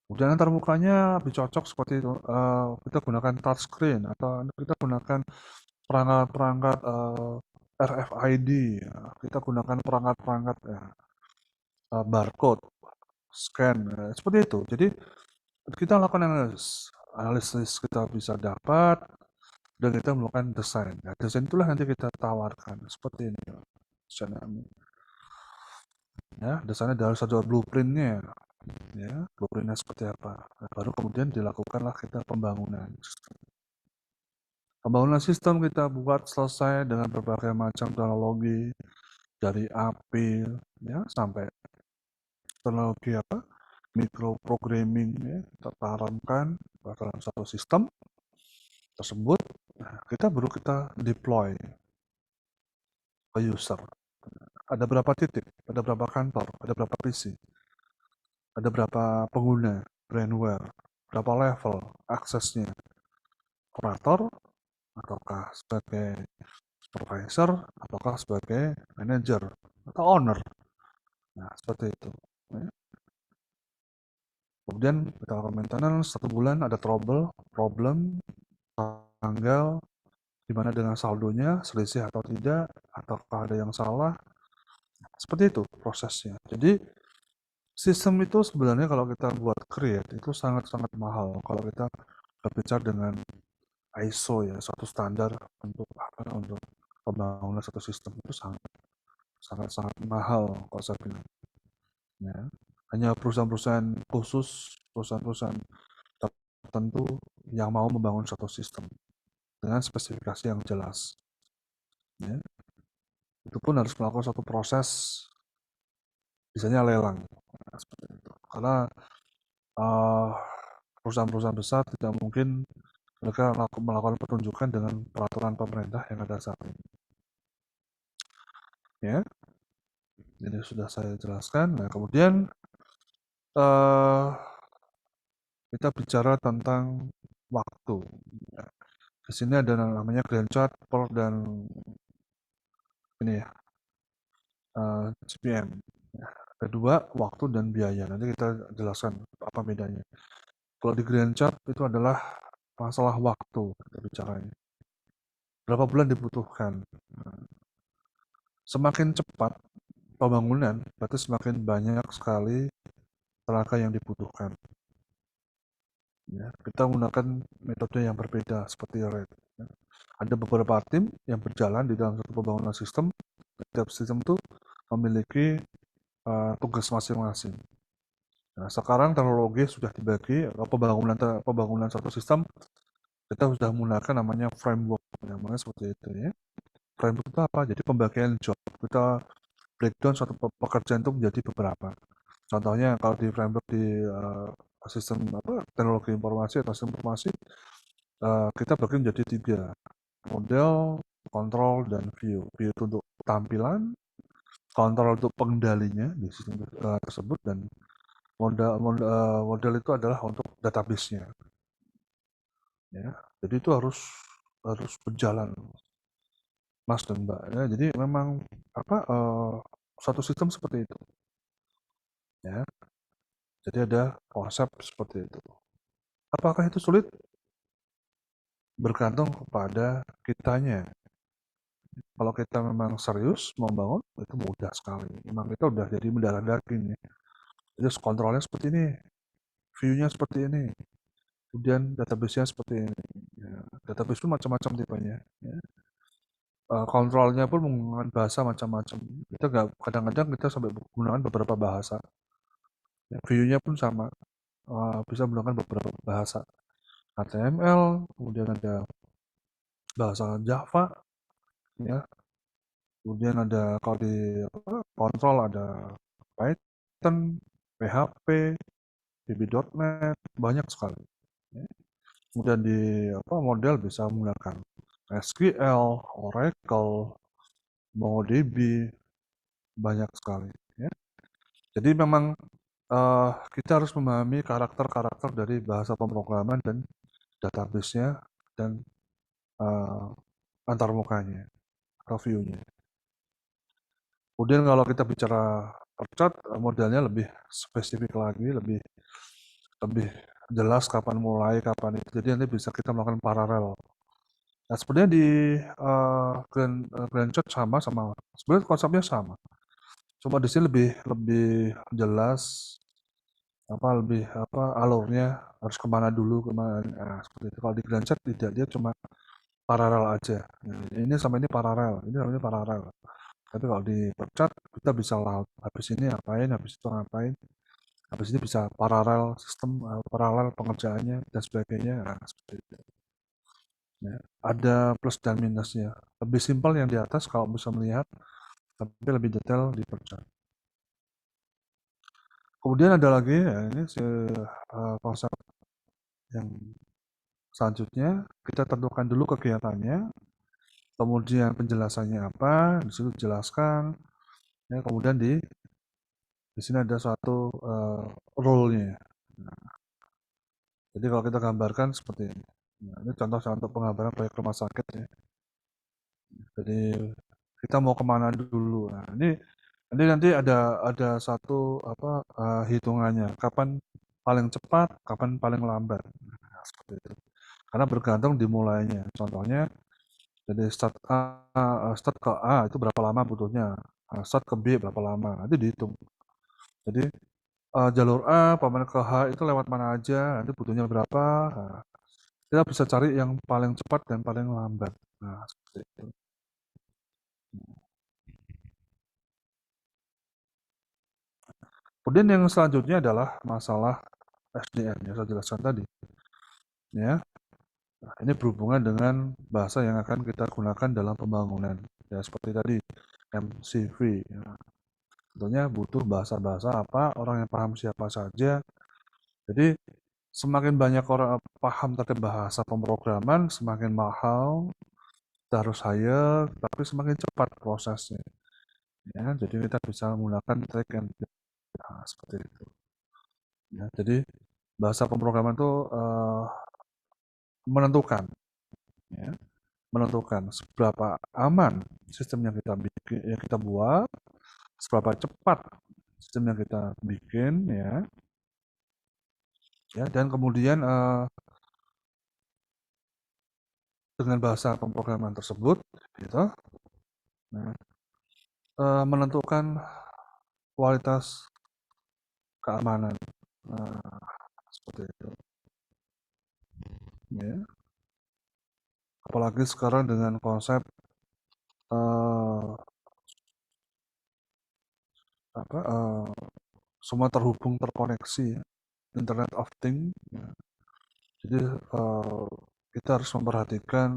Kemudian antar mukanya lebih cocok seperti itu. Kita gunakan touchscreen atau kita gunakan perangkat-perangkat RFID, ya. Kita gunakan perangkat-perangkat barcode, scan, seperti itu. Jadi kita lakukan analisis kita bisa dapat dan kita melakukan desain. Nah, desain itulah nanti kita tawarkan seperti ini. Ya, desainnya dari satu blueprintnya, ya, blueprintnya seperti apa. Nah, baru kemudian dilakukanlah kita pembangunan sistem. Pembangunan sistem kita buat selesai dengan berbagai macam teknologi dari API, ya, sampai teknologi apa, microprogramming, ya, kita tanamkan dalam satu sistem tersebut. Nah, kita deploy ke user. Ada berapa titik, ada berapa kantor, ada berapa PC, ada berapa pengguna, brandware, berapa level aksesnya, operator, ataukah sebagai supervisor, ataukah sebagai manager, atau owner. Nah, seperti itu. Ya. Kemudian kita lakukan maintenance, 1 bulan ada problem, tanggal, gimana dengan saldonya, selisih atau tidak, ataukah ada yang salah. Seperti itu prosesnya. Jadi sistem itu sebenarnya kalau kita buat create itu sangat-sangat mahal. Kalau kita berbicara dengan ISO, ya, suatu standar untuk pembangunan satu sistem itu sangat mahal kalau saya bilang. Ya. Hanya perusahaan-perusahaan khusus, perusahaan-perusahaan tertentu yang mau membangun satu sistem dengan spesifikasi yang jelas. Ya. Itu pun harus melakukan suatu proses, misalnya lelang. Nah, seperti itu. Karena perusahaan-perusahaan besar tidak mungkin mereka melakukan pertunjukan dengan peraturan pemerintah yang ada saat ini. Ya, ini sudah saya jelaskan. Nah, kemudian kita bicara tentang waktu. Ya. Di sini ada namanya Gantt chart dan ini ya, GPM. Ya. Kedua, waktu dan biaya. Nanti kita jelaskan apa bedanya. Kalau di Gantt chart itu adalah masalah waktu kita bicaranya. Berapa bulan dibutuhkan? Nah, semakin cepat pembangunan, berarti semakin banyak sekali tenaga yang dibutuhkan. Ya, kita menggunakan metode yang berbeda seperti RAID. Ya. Ada beberapa tim yang berjalan di dalam satu pembangunan sistem. Setiap sistem itu memiliki tugas masing-masing. Nah, sekarang teknologi sudah dibagi. Pembangunan satu sistem kita sudah menggunakan namanya framework, namanya seperti itu ya. Framework itu apa? Jadi pembagian job. Kita breakdown suatu pekerjaan itu menjadi beberapa. Contohnya kalau di framework di sistem teknologi informasi atau sistem informasi, kita bagi menjadi 3: model, kontrol, dan view. View itu untuk tampilan, kontrol untuk pengendalinya di sistem tersebut, dan model itu adalah untuk database-nya. Ya, jadi itu harus berjalan, Mas dan Mbak. Ya, jadi memang suatu sistem seperti itu. Ya, jadi ada konsep seperti itu. Apakah itu sulit? Bergantung kepada kitanya. Kalau kita memang serius membangun, itu mudah sekali. Memang kita udah jadi mendarah daging. Ya. Jadi kontrolnya seperti ini, view-nya seperti ini, kemudian database-nya seperti ini. Ya, database itu macam-macam tipenya. Ya. Kontrolnya pun menggunakan bahasa macam-macam. Kita kadang-kadang kita sampai menggunakan beberapa bahasa. Ya, view-nya pun sama, bisa menggunakan beberapa bahasa. HTML, kemudian ada bahasa Java, ya. Kemudian ada kalau di kontrol ada Python, PHP, VB.NET, banyak sekali. Ya. Kemudian di model bisa menggunakan SQL, Oracle, MongoDB, banyak sekali. Ya. Jadi memang kita harus memahami karakter-karakter dari bahasa pemrograman dan database-nya dan antarmukanya atau view-nya. Kemudian kalau kita bicara percat, modelnya lebih spesifik lagi, lebih jelas kapan mulai, kapan itu. Jadi nanti bisa kita melakukan paralel. Nah, sebenarnya di Grand Chat sama, sebenarnya konsepnya sama. Cuma di sini lebih jelas alurnya harus kemana dulu, seperti itu. Kalau di Grand Chat tidak, dia cuma paralel aja. Ini sama ini paralel, ini namanya paralel. Tapi kalau di percat kita bisa laut. Habis ini ngapain, habis itu ngapain. Habis ini bisa paralel sistem, paralel pengerjaannya dan sebagainya. Nah, seperti itu. Ya, ada plus dan minusnya. Lebih simpel yang di atas kalau bisa melihat, tapi lebih detail di percat. Kemudian ada lagi, ya, ini konsep yang selanjutnya, kita tentukan dulu kegiatannya, kemudian penjelasannya apa, di situ dijelaskan, ya, kemudian di sini ada suatu role-nya. Nah, jadi kalau kita gambarkan seperti ini. Nah, ini contoh penggambaran proyek rumah sakit ya. Jadi kita mau kemana dulu. Nah, ini nanti ada satu hitungannya. Kapan paling cepat, kapan paling lambat. Nah, seperti itu. Karena bergantung dimulainya. Contohnya, jadi start ke A itu berapa lama butuhnya. Start ke B berapa lama. Nanti dihitung. Jadi jalur A, paman ke H itu lewat mana aja, nanti butuhnya berapa. Nah, kita bisa cari yang paling cepat dan paling lambat. Nah, seperti itu. Kemudian yang selanjutnya adalah masalah SDM yang saya jelaskan tadi. Ya, nah, ini berhubungan dengan bahasa yang akan kita gunakan dalam pembangunan. Ya, seperti tadi MCV. Ya. Tentunya butuh bahasa-bahasa apa, orang yang paham siapa saja. Jadi semakin banyak orang paham terhadap bahasa pemrograman, semakin mahal, kita harus hire, tapi semakin cepat prosesnya. Ya, jadi kita bisa menggunakan track and seperti itu. Ya, jadi bahasa pemrograman itu menentukan, ya, menentukan seberapa aman sistem yang kita bikin, yang kita buat, seberapa cepat sistem yang kita bikin, ya, dan kemudian dengan bahasa pemrograman tersebut, gitu, nah, menentukan kualitas keamanan, seperti itu. Ya. Apalagi sekarang dengan konsep semua terhubung, terkoneksi, ya. Internet of Things. Ya. Jadi kita harus memperhatikan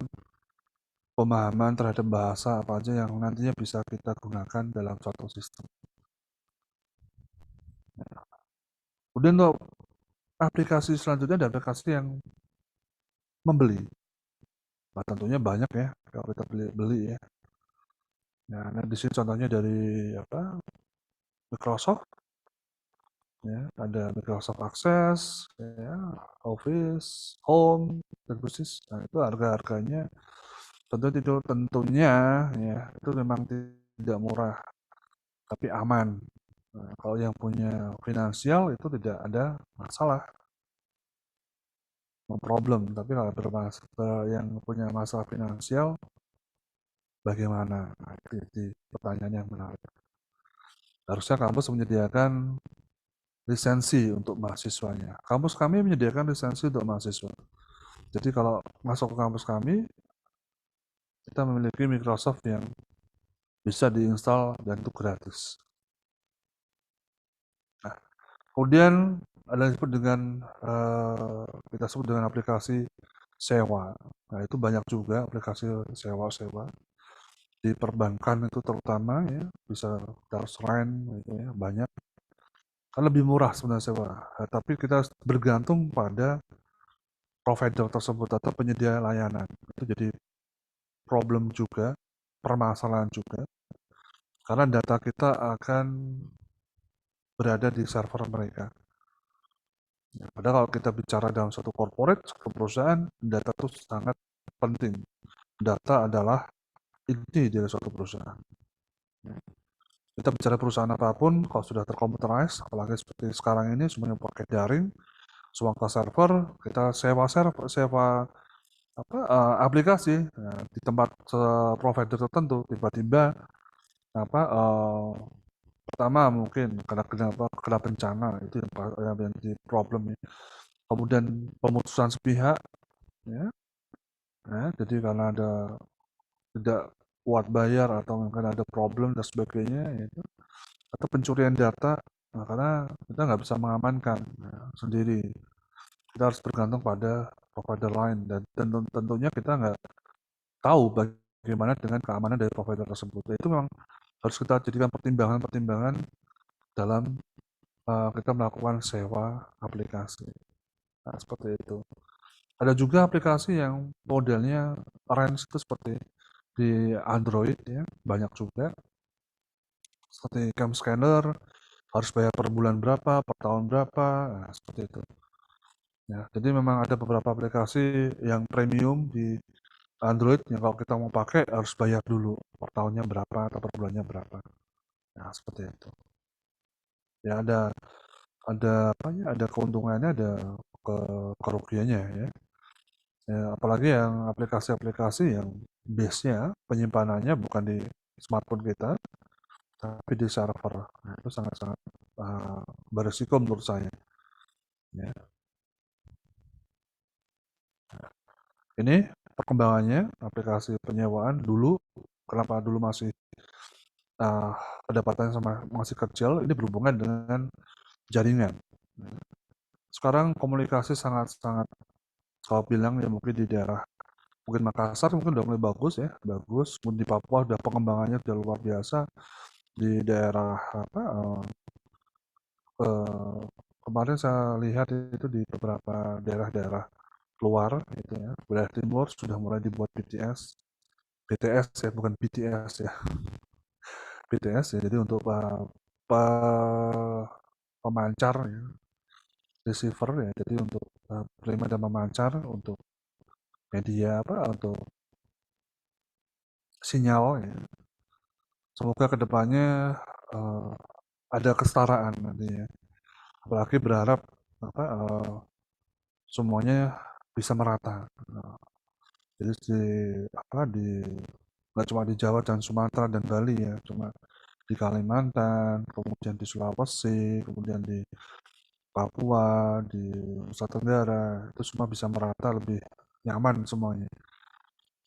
pemahaman terhadap bahasa apa aja yang nantinya bisa kita gunakan dalam suatu sistem. Ya. Kemudian untuk aplikasi selanjutnya ada aplikasi yang membeli. Nah, tentunya banyak ya kalau kita beli ya. Nah, di sini contohnya dari Microsoft. Ya, ada Microsoft Access, ya, Office, Home, dan khusus. Nah, itu harga-harganya tentunya ya itu memang tidak murah, tapi aman. Nah, kalau yang punya finansial itu tidak ada masalah, no problem. Tapi kalau yang punya masalah finansial, bagaimana? Nah, itu pertanyaan yang menarik. Harusnya kampus menyediakan lisensi untuk mahasiswanya. Kampus kami menyediakan lisensi untuk mahasiswa. Jadi kalau masuk ke kampus kami, kita memiliki Microsoft yang bisa diinstal dan itu gratis. Nah, kemudian ada yang disebut dengan kita sebut dengan aplikasi sewa. Nah, itu banyak juga aplikasi sewa di perbankan itu terutama ya, bisa harus rent gitu ya, banyak. Kan lebih murah sebenarnya sewa, tapi kita bergantung pada provider tersebut atau penyedia layanan. Itu jadi problem juga, permasalahan juga, karena data kita akan berada di server mereka. Ya, padahal kalau kita bicara dalam satu corporate, satu perusahaan, data itu sangat penting. Data adalah inti dari suatu perusahaan. Kita bicara perusahaan apapun, kalau sudah terkomputerized, apalagi seperti sekarang ini semuanya pakai daring, semua ke server, kita sewa aplikasi di tempat provider tertentu, tiba-tiba pertama mungkin kena bencana, itu yang jadi problem ya. Kemudian pemutusan sepihak, ya, jadi karena ada tidak kuat bayar atau mungkin ada problem dan sebagainya, gitu. Atau pencurian data, karena kita nggak bisa mengamankan sendiri. Kita harus bergantung pada provider lain, dan tentunya kita nggak tahu bagaimana dengan keamanan dari provider tersebut. Itu memang harus kita jadikan pertimbangan-pertimbangan dalam kita melakukan sewa aplikasi. Nah, seperti itu. Ada juga aplikasi yang modelnya range itu seperti di Android ya, banyak juga. Seperti cam scanner, harus bayar per bulan berapa, per tahun berapa, nah, seperti itu. Ya, jadi memang ada beberapa aplikasi yang premium di Android yang kalau kita mau pakai harus bayar dulu per tahunnya berapa atau per bulannya berapa. Nah, seperti itu. Ya ada ada keuntungannya, ada kerugiannya ya. Ya, apalagi yang aplikasi-aplikasi yang base-nya penyimpanannya bukan di smartphone kita, tapi di server. Nah, itu sangat-sangat berisiko menurut saya. Ya. Ini perkembangannya aplikasi penyewaan dulu, kenapa dulu masih pendapatannya masih kecil, ini berhubungan dengan jaringan. Sekarang komunikasi sangat-sangat, kalau bilang ya mungkin di daerah, mungkin Makassar mungkin udah mulai bagus ya, bagus. Mungkin di Papua udah pengembangannya sudah luar biasa. Di daerah kemarin saya lihat itu di beberapa daerah-daerah luar itu ya, wilayah timur sudah mulai dibuat BTS ya, bukan BTS ya, BTS ya. Jadi untuk pemancar ya, receiver ya, jadi untuk penerima dan memancar untuk media untuk sinyal ya. Semoga kedepannya ada kesetaraan nantinya. Apalagi berharap semuanya bisa merata. Jadi nggak cuma di Jawa dan Sumatera dan Bali ya, cuma di Kalimantan, kemudian di Sulawesi, kemudian di Papua, di Nusa Tenggara, itu semua bisa merata, lebih nyaman semuanya.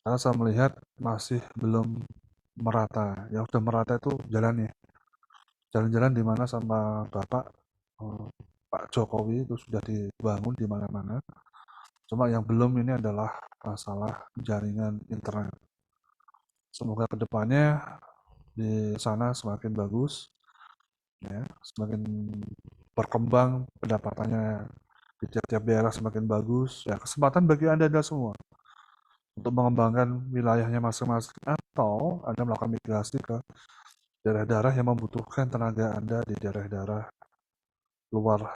Karena saya melihat masih belum merata. Yang sudah merata itu jalannya. Jalan-jalan di mana sama Bapak Pak Jokowi itu sudah dibangun di mana-mana. Cuma yang belum ini adalah masalah jaringan internet. Semoga kedepannya di sana semakin bagus, ya, semakin berkembang pendapatannya di tiap-tiap daerah semakin bagus. Ya, kesempatan bagi Anda semua untuk mengembangkan wilayahnya masing-masing atau Anda melakukan migrasi ke daerah-daerah yang membutuhkan tenaga Anda di daerah-daerah luar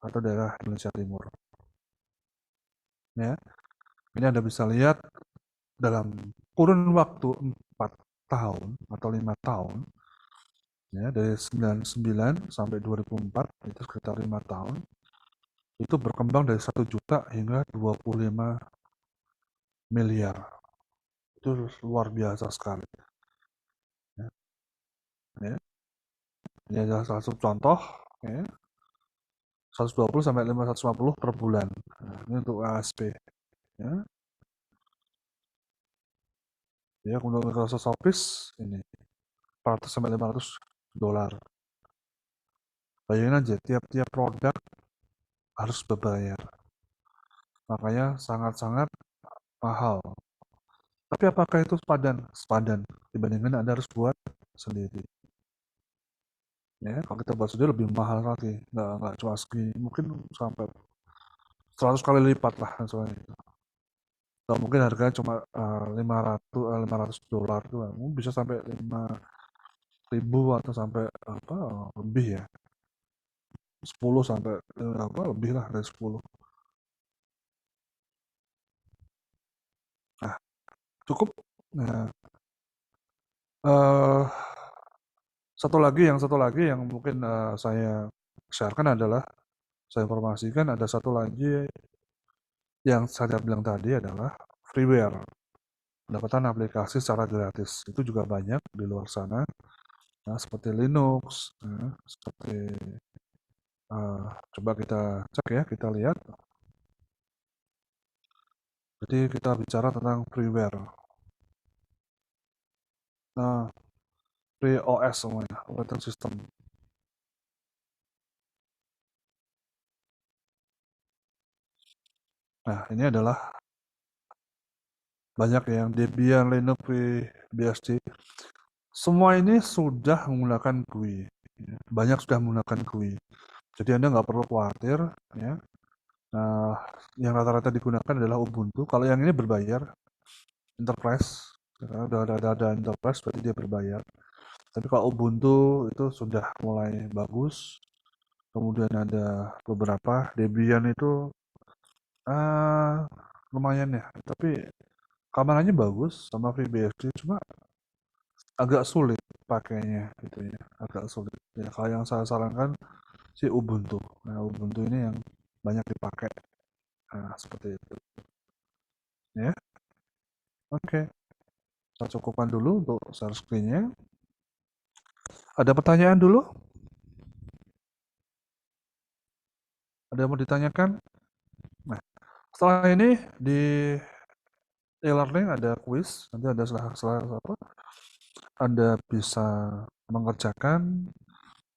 atau daerah Indonesia Timur. Ya, ini Anda bisa lihat dalam kurun waktu 4 tahun atau 5 tahun, ya, dari 99 sampai 2004, itu sekitar 5 tahun, itu berkembang dari 1 juta hingga 25 miliar. Itu luar biasa sekali. Ya. Ya. Ini adalah salah satu contoh, ya. 120 sampai 550 per bulan. Nah, ini untuk ASP. Ya. Ya, untuk Microsoft Office ini 400 sampai 500 dolar. Bayangin aja, tiap-tiap produk harus berbayar. Makanya sangat-sangat mahal. Tapi apakah itu sepadan? Sepadan. Dibandingkan Anda harus buat sendiri. Ya, kalau kita buat sendiri lebih mahal lagi. Nggak cuma segini. Mungkin sampai 100 kali lipat lah soalnya itu. Nggak mungkin harganya cuma 500 dolar tuh, bisa sampai 5.000 atau sampai apa lebih ya, 10 sampai apa lebih lah dari 10. Nah, cukup. Nah, eh satu lagi yang mungkin saya sharekan adalah, saya informasikan ada satu lagi yang saya bilang tadi adalah freeware. Pendapatan aplikasi secara gratis itu juga banyak di luar sana. Nah, seperti Linux, seperti coba kita cek ya, kita lihat. Jadi kita bicara tentang freeware. Nah, free OS semuanya, operating system. Nah, ini adalah banyak yang Debian, Linux, BSD. Semua ini sudah menggunakan GUI. Banyak sudah menggunakan GUI. Jadi Anda nggak perlu khawatir, ya. Nah, yang rata-rata digunakan adalah Ubuntu. Kalau yang ini berbayar, Enterprise, ada Enterprise berarti dia berbayar. Tapi kalau Ubuntu itu sudah mulai bagus. Kemudian ada beberapa Debian itu lumayan ya. Tapi keamanannya bagus sama FreeBSD, cuma agak sulit pakainya gitu ya, agak sulit. Ya, kalau yang saya sarankan si Ubuntu. Nah, Ubuntu ini yang banyak dipakai. Nah, seperti itu. Ya, oke. Saya cukupkan dulu untuk share screen-nya. Ada pertanyaan dulu? Ada yang mau ditanyakan? Nah, setelah ini di e-learning ada quiz. Nanti ada apa? Anda bisa mengerjakan.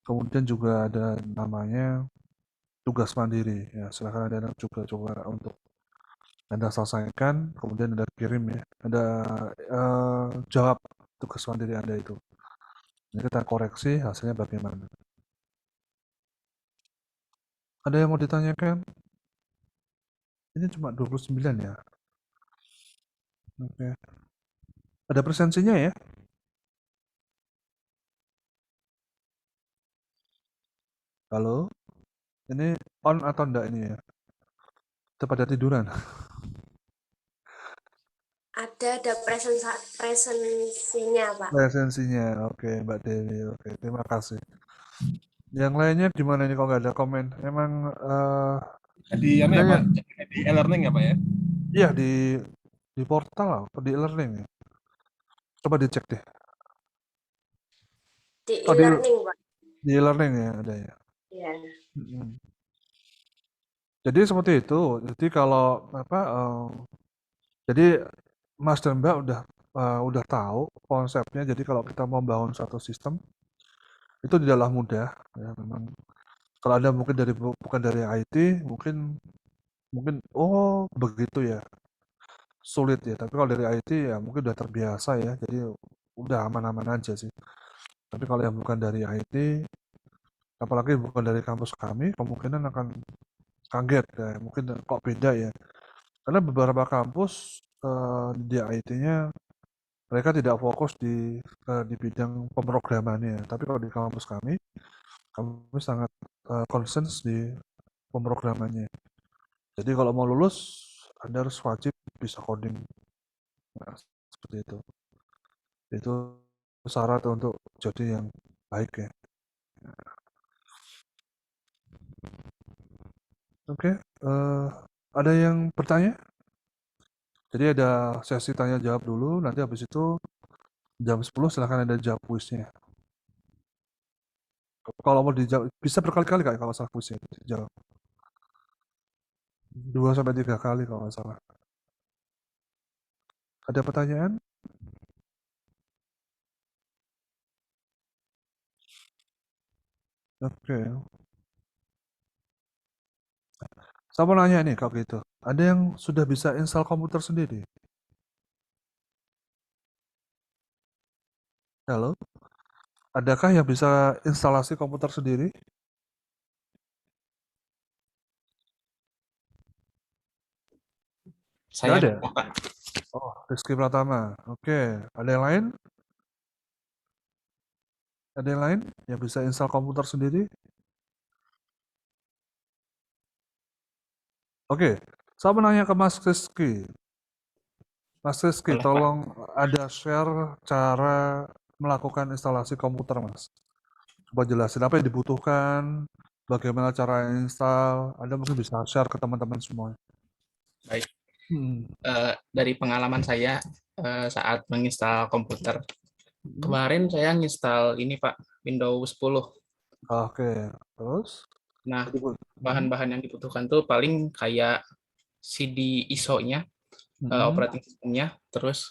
Kemudian juga ada namanya tugas mandiri. Ya, silakan Anda juga coba untuk Anda selesaikan, kemudian Anda kirim ya. Anda jawab tugas mandiri Anda itu. Jadi kita koreksi hasilnya bagaimana. Ada yang mau ditanyakan? Ini cuma 29 ya. Oke. Ada presensinya ya? Halo? Ini on atau enggak ini ya? Kita pada tiduran. Ada presensinya, Pak. Presensinya, oke Mbak Dewi, oke terima kasih. Yang lainnya gimana nih kalau nggak ada komen? Emang di apa ya Pak? Di e-learning ya Pak ya? Iya di portal lah, di e-learning ya. Coba dicek deh. Di Oh, e-learning, Pak. Di e-learning ya ada ya. Iya. Jadi seperti itu. Jadi kalau apa? Jadi Mas dan Mbak udah tahu konsepnya. Jadi kalau kita mau bangun satu sistem itu tidaklah mudah. Ya, memang kalau Anda mungkin bukan dari IT, mungkin oh begitu ya, sulit ya. Tapi kalau dari IT ya mungkin udah terbiasa ya. Jadi udah aman-aman aja sih. Tapi kalau yang bukan dari IT, apalagi bukan dari kampus kami, kemungkinan akan kaget ya. Mungkin kok beda ya. Karena beberapa kampus di IT-nya mereka tidak fokus di bidang pemrogramannya. Tapi kalau di kampus kami sangat concern di pemrogramannya. Jadi kalau mau lulus, Anda harus wajib bisa coding. Nah, seperti itu. Itu syarat untuk jadi yang baik ya. Oke, ada yang bertanya? Jadi ada sesi tanya jawab dulu, nanti habis itu jam 10 silahkan ada jawab kuisnya. Kalau mau dijawab, bisa berkali-kali Kak kalau salah kuisnya dijawab. 2-3 kali kalau nggak salah. Ada pertanyaan? Oke. Saya mau nanya nih kalau gitu. Ada yang sudah bisa install komputer sendiri? Halo? Adakah yang bisa instalasi komputer sendiri? Nggak Saya ada? bisa, Pak. Oh, Rizky Pratama. Oke, ada yang lain? Ada yang lain yang bisa install komputer sendiri? Oke, saya menanya ke Mas Rizky. Mas Rizky, Boleh, Pak. tolong ada share cara melakukan instalasi komputer, Mas. Coba jelasin apa yang dibutuhkan, bagaimana cara install. Anda mungkin bisa share ke teman-teman semua. Baik. Hmm. Dari pengalaman saya saat menginstal komputer, Hmm. kemarin saya nginstal ini, Pak, Windows 10. Oke, terus? Nah, Hmm. bahan-bahan yang dibutuhkan tuh paling kayak CD ISO-nya, Hmm. operating system-nya, terus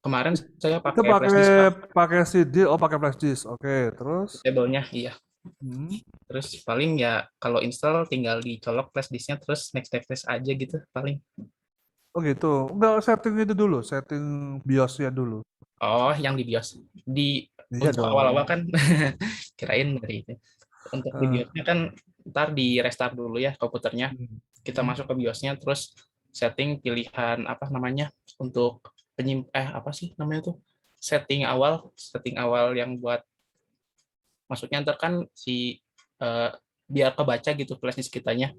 kemarin saya Itu pakai flash pakai disk, Pak, pakai CD, oh pakai flash disk. Oke, terus? kabelnya, iya. Hmm. Terus paling ya kalau install tinggal dicolok flash disknya terus next next next aja gitu paling. Oh gitu. Enggak setting itu dulu, setting BIOS-nya dulu. Oh, yang di BIOS. Iya Untuk dong. awal-awal kan kirain dari itu. Untuk di Eh, BIOS-nya kan ntar di restart dulu ya komputernya. Kita hmm. masuk ke BIOS-nya terus setting pilihan apa namanya untuk apa sih namanya tuh? Setting awal yang buat masuknya ntar kan eh, biar kebaca gitu flash disk kitanya.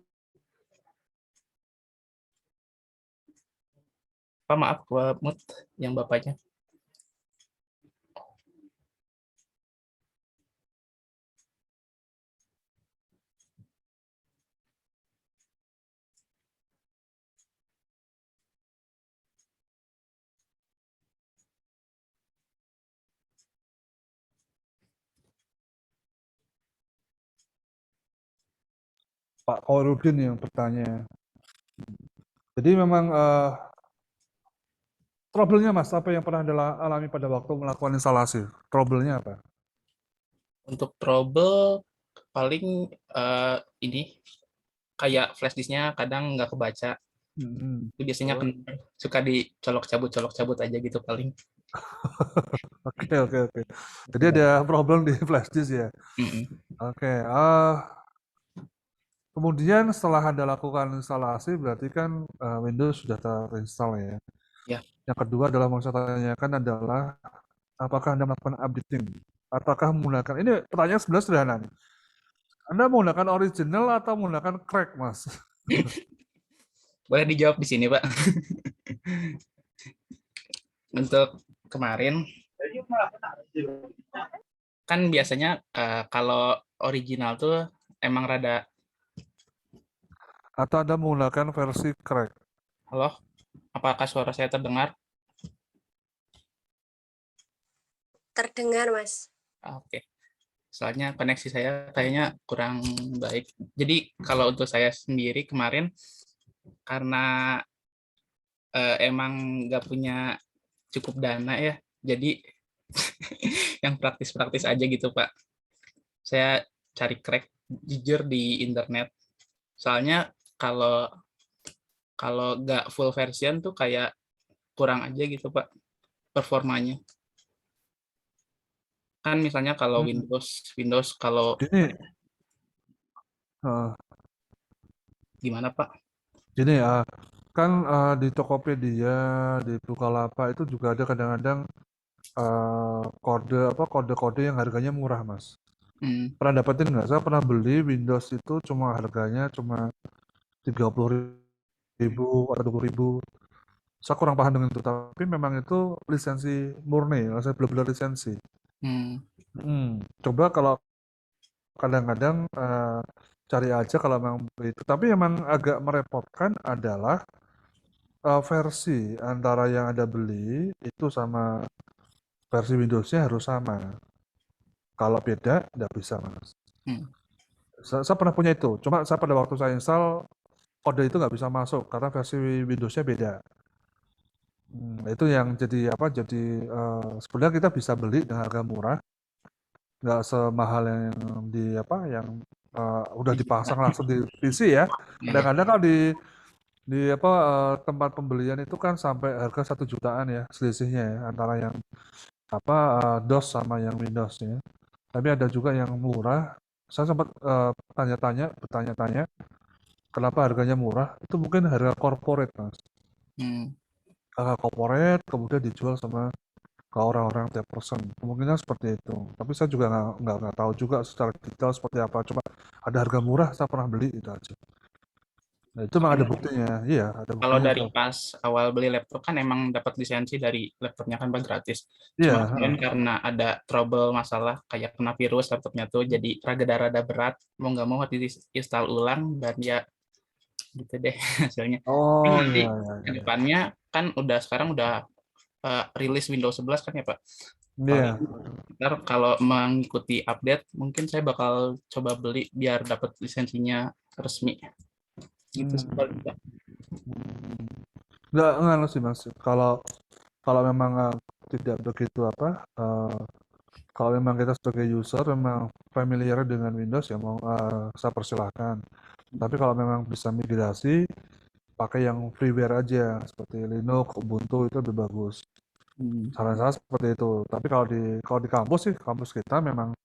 Pak maaf gua mute yang bapaknya. Pak Khairuddin yang bertanya. Jadi memang trouble-nya Mas, apa yang pernah Anda alami pada waktu melakukan instalasi? Trouble-nya apa? Untuk trouble paling ini kayak flash disknya kadang nggak kebaca. Hmm. Itu biasanya kan suka dicolok cabut aja gitu paling. Oke. Jadi ada problem di flash disk ya. Oke. Kemudian setelah Anda lakukan instalasi, berarti kan Windows sudah terinstall ya. Ya. Yang kedua adalah mau saya tanyakan adalah apakah Anda melakukan updating? Apakah menggunakan, ini pertanyaan sebenarnya sederhana nih. Anda menggunakan original atau menggunakan crack, Mas? Boleh dijawab di sini, Pak. Untuk kemarin kan biasanya kalau original tuh emang rada. Atau Anda menggunakan versi crack? Halo, apakah suara saya terdengar? Terdengar, Mas. Oke. Soalnya koneksi saya kayaknya kurang baik. Jadi kalau untuk saya sendiri kemarin karena emang nggak punya cukup dana ya, jadi yang praktis-praktis aja gitu Pak. Saya cari crack jujur di internet. Soalnya kalau nggak full version tuh kayak kurang aja gitu Pak performanya. Kan misalnya kalau Windows kalau Ini gimana Pak? Gini ya, kan di Tokopedia, di Bukalapak itu juga ada kadang-kadang kode-kode yang harganya murah, Mas. Pernah dapetin nggak? Saya pernah beli Windows itu harganya cuma 30.000 atau 20.000. Saya kurang paham dengan itu, tapi memang itu lisensi murni, saya benar-benar lisensi. Coba kalau kadang-kadang cari aja kalau memang itu. Tapi memang agak merepotkan adalah versi antara yang Anda beli itu sama versi Windows-nya harus sama. Kalau beda, nggak bisa, Mas. Saya pernah punya itu. Cuma saya pada waktu saya install, kode itu nggak bisa masuk karena versi Windows-nya beda. Itu yang jadi apa? Jadi sebenarnya kita bisa beli dengan harga murah, nggak semahal yang yang udah dipasang langsung di PC ya. Kadang-kadang kalau di tempat pembelian itu kan sampai harga 1 jutaan ya selisihnya ya antara yang DOS sama yang Windows ya. Tapi ada juga yang murah. Saya sempat bertanya-tanya kenapa harganya murah. Itu mungkin harga corporate, Mas. ke corporate, kemudian dijual sama ke orang-orang tiap person. Kemungkinan seperti itu. Tapi saya juga nggak tahu juga secara detail seperti apa. Cuma ada harga murah, saya pernah beli itu aja. Nah, itu memang ada Soalnya buktinya. Iya, ada kalau buktinya. dari pas awal beli laptop kan emang dapat lisensi dari laptopnya kan Pak gratis. Iya, Cuma kemudian karena ada trouble masalah kayak kena virus laptopnya tuh jadi rada-rada berat, mau nggak mau harus install ulang dan ya gitu deh hasilnya. Tapi oh nanti iya, iya, ke iya. depannya kan sekarang udah rilis Windows 11 kan ya Pak. Paling Iya. ntar kalau mengikuti update mungkin saya bakal coba beli biar dapat lisensinya resmi. Gitu sih Hmm. paling, Pak. Nggak sih Mas. Kalau kalau memang tidak begitu kalau memang kita sebagai user memang familiar dengan Windows ya mau saya persilahkan. Tapi kalau memang bisa migrasi pakai yang freeware aja seperti Linux, Ubuntu itu lebih bagus. Saran saya seperti itu. Tapi kalau di kampus sih, kampus kita memang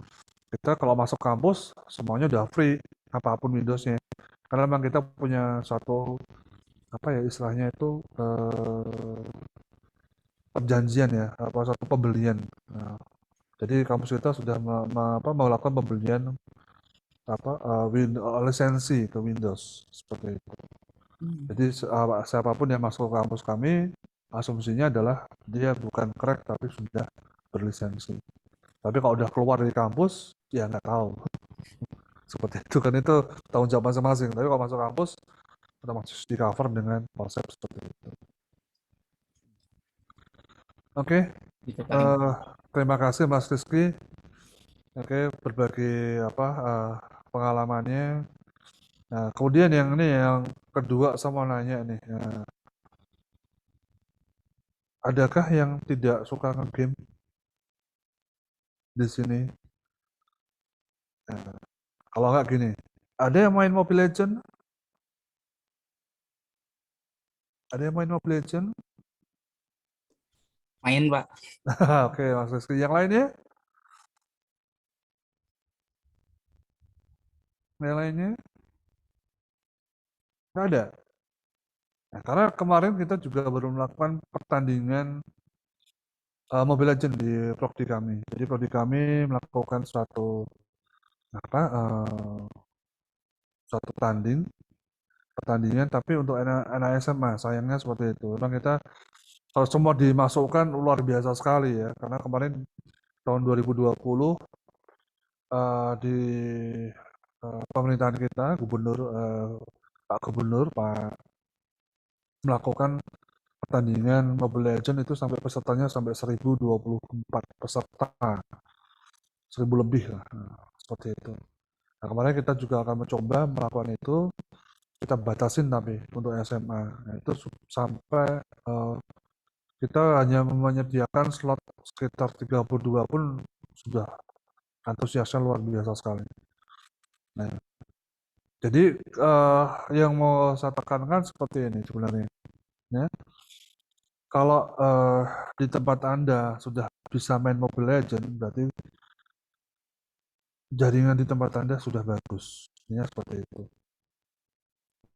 kita kalau masuk kampus semuanya udah free apapun Windowsnya. Karena memang kita punya satu apa ya istilahnya itu perjanjian ya, satu pembelian. Nah, jadi kampus kita sudah melakukan pembelian lisensi ke Windows seperti itu. Jadi siapapun yang masuk ke kampus kami, asumsinya adalah dia bukan crack tapi sudah berlisensi. Tapi kalau udah keluar dari kampus, ya nggak tahu. Seperti itu kan itu tanggung jawab masing-masing. Tapi kalau masuk kampus, otomatis di cover dengan konsep seperti itu. Oke, Gitu paling. terima kasih Mas Rizky. Oke, berbagi pengalamannya. Nah, kemudian yang ini yang kedua saya mau nanya nih, adakah yang tidak suka nge-game di sini? Nah, kalau nggak gini, ada yang main Mobile Legend? Ada yang main Mobile Legend? Main, Pak. Oke, Mas Rizky. Yang lainnya? Yang lainnya? Nggak ada. Nah, karena kemarin kita juga baru melakukan pertandingan Mobile Legend di prodi kami. Jadi prodi kami melakukan suatu pertandingan, tapi untuk anak SMA sayangnya seperti itu. Memang kita kalau semua dimasukkan luar biasa sekali ya, karena kemarin tahun 2020 di pemerintahan kita, Pak Gubernur melakukan pertandingan Mobile Legends itu sampai pesertanya sampai 1024 peserta, 1000 lebih lah, seperti itu. Nah, kemarin kita juga akan mencoba melakukan itu, kita batasin tapi untuk SMA. Nah, itu sampai kita hanya menyediakan slot sekitar 32 pun sudah antusiasnya luar biasa sekali. Nah, jadi yang mau saya tekankan seperti ini sebenarnya. Ya. Kalau di tempat Anda sudah bisa main Mobile Legends, berarti jaringan di tempat Anda sudah bagus. Ini seperti itu.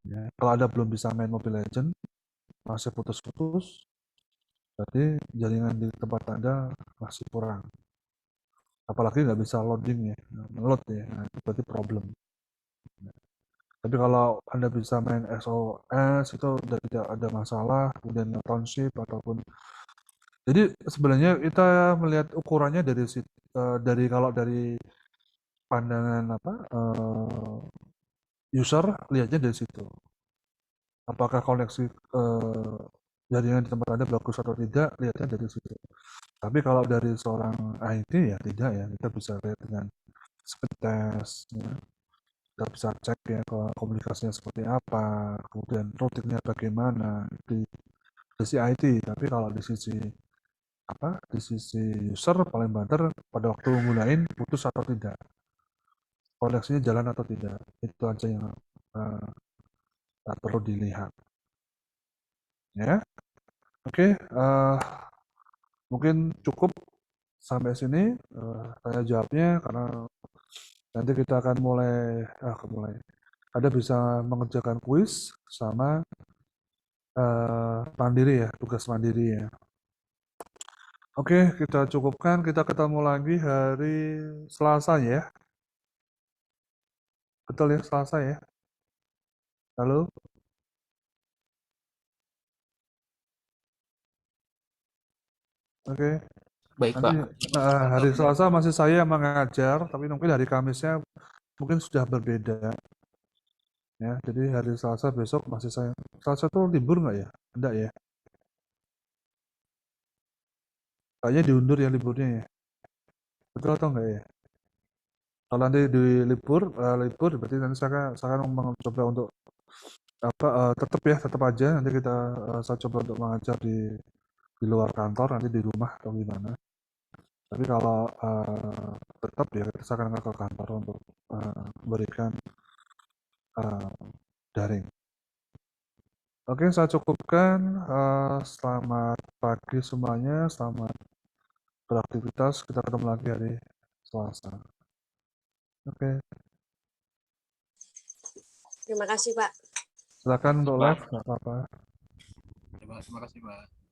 Ya. Kalau Anda belum bisa main Mobile Legends, masih putus-putus, berarti jaringan di tempat Anda masih kurang. Apalagi nggak bisa loading ya, load ya, nah, itu berarti problem. Tapi kalau Anda bisa main SOS itu udah tidak ada masalah, kemudian township ataupun. Jadi sebenarnya kita melihat ukurannya dari kalau dari pandangan user lihatnya dari situ. Apakah koneksi jaringan di tempat Anda bagus atau tidak, lihatnya dari situ. Tapi kalau dari seorang IT ya tidak ya, kita bisa lihat dengan speed test, ya. Kita bisa cek ya komunikasinya seperti apa, kemudian routingnya bagaimana di sisi IT. Tapi kalau di sisi user paling banter pada waktu menggunain putus atau tidak, koneksinya jalan atau tidak, itu aja yang perlu dilihat. Ya, oke, mungkin cukup sampai sini saya jawabnya karena nanti kita akan mulai. Anda bisa mengerjakan kuis sama mandiri ya, tugas mandiri ya. Oke, kita cukupkan. Kita ketemu lagi hari Selasa ya. Betul ya, Selasa ya. Halo? Oke. Baik, Nanti Pak. hari Selasa masih saya yang mengajar, tapi mungkin hari Kamisnya mungkin sudah berbeda. Ya, jadi hari Selasa besok masih saya. Selasa tuh libur nggak ya? Enggak ya? Kayaknya diundur ya liburnya ya. Betul atau enggak ya? Kalau nanti di libur berarti nanti saya akan mencoba untuk tetap aja nanti saya coba untuk mengajar di luar kantor, nanti di rumah atau gimana. Tapi kalau tetap ya saya akan ke kantor untuk memberikan daring. Oke, saya cukupkan. Selamat pagi semuanya, selamat beraktivitas. Kita ketemu lagi hari Selasa. Oke, Terima kasih, Pak. silakan untuk Pak. live, nggak apa-apa. Terima kasih, Pak.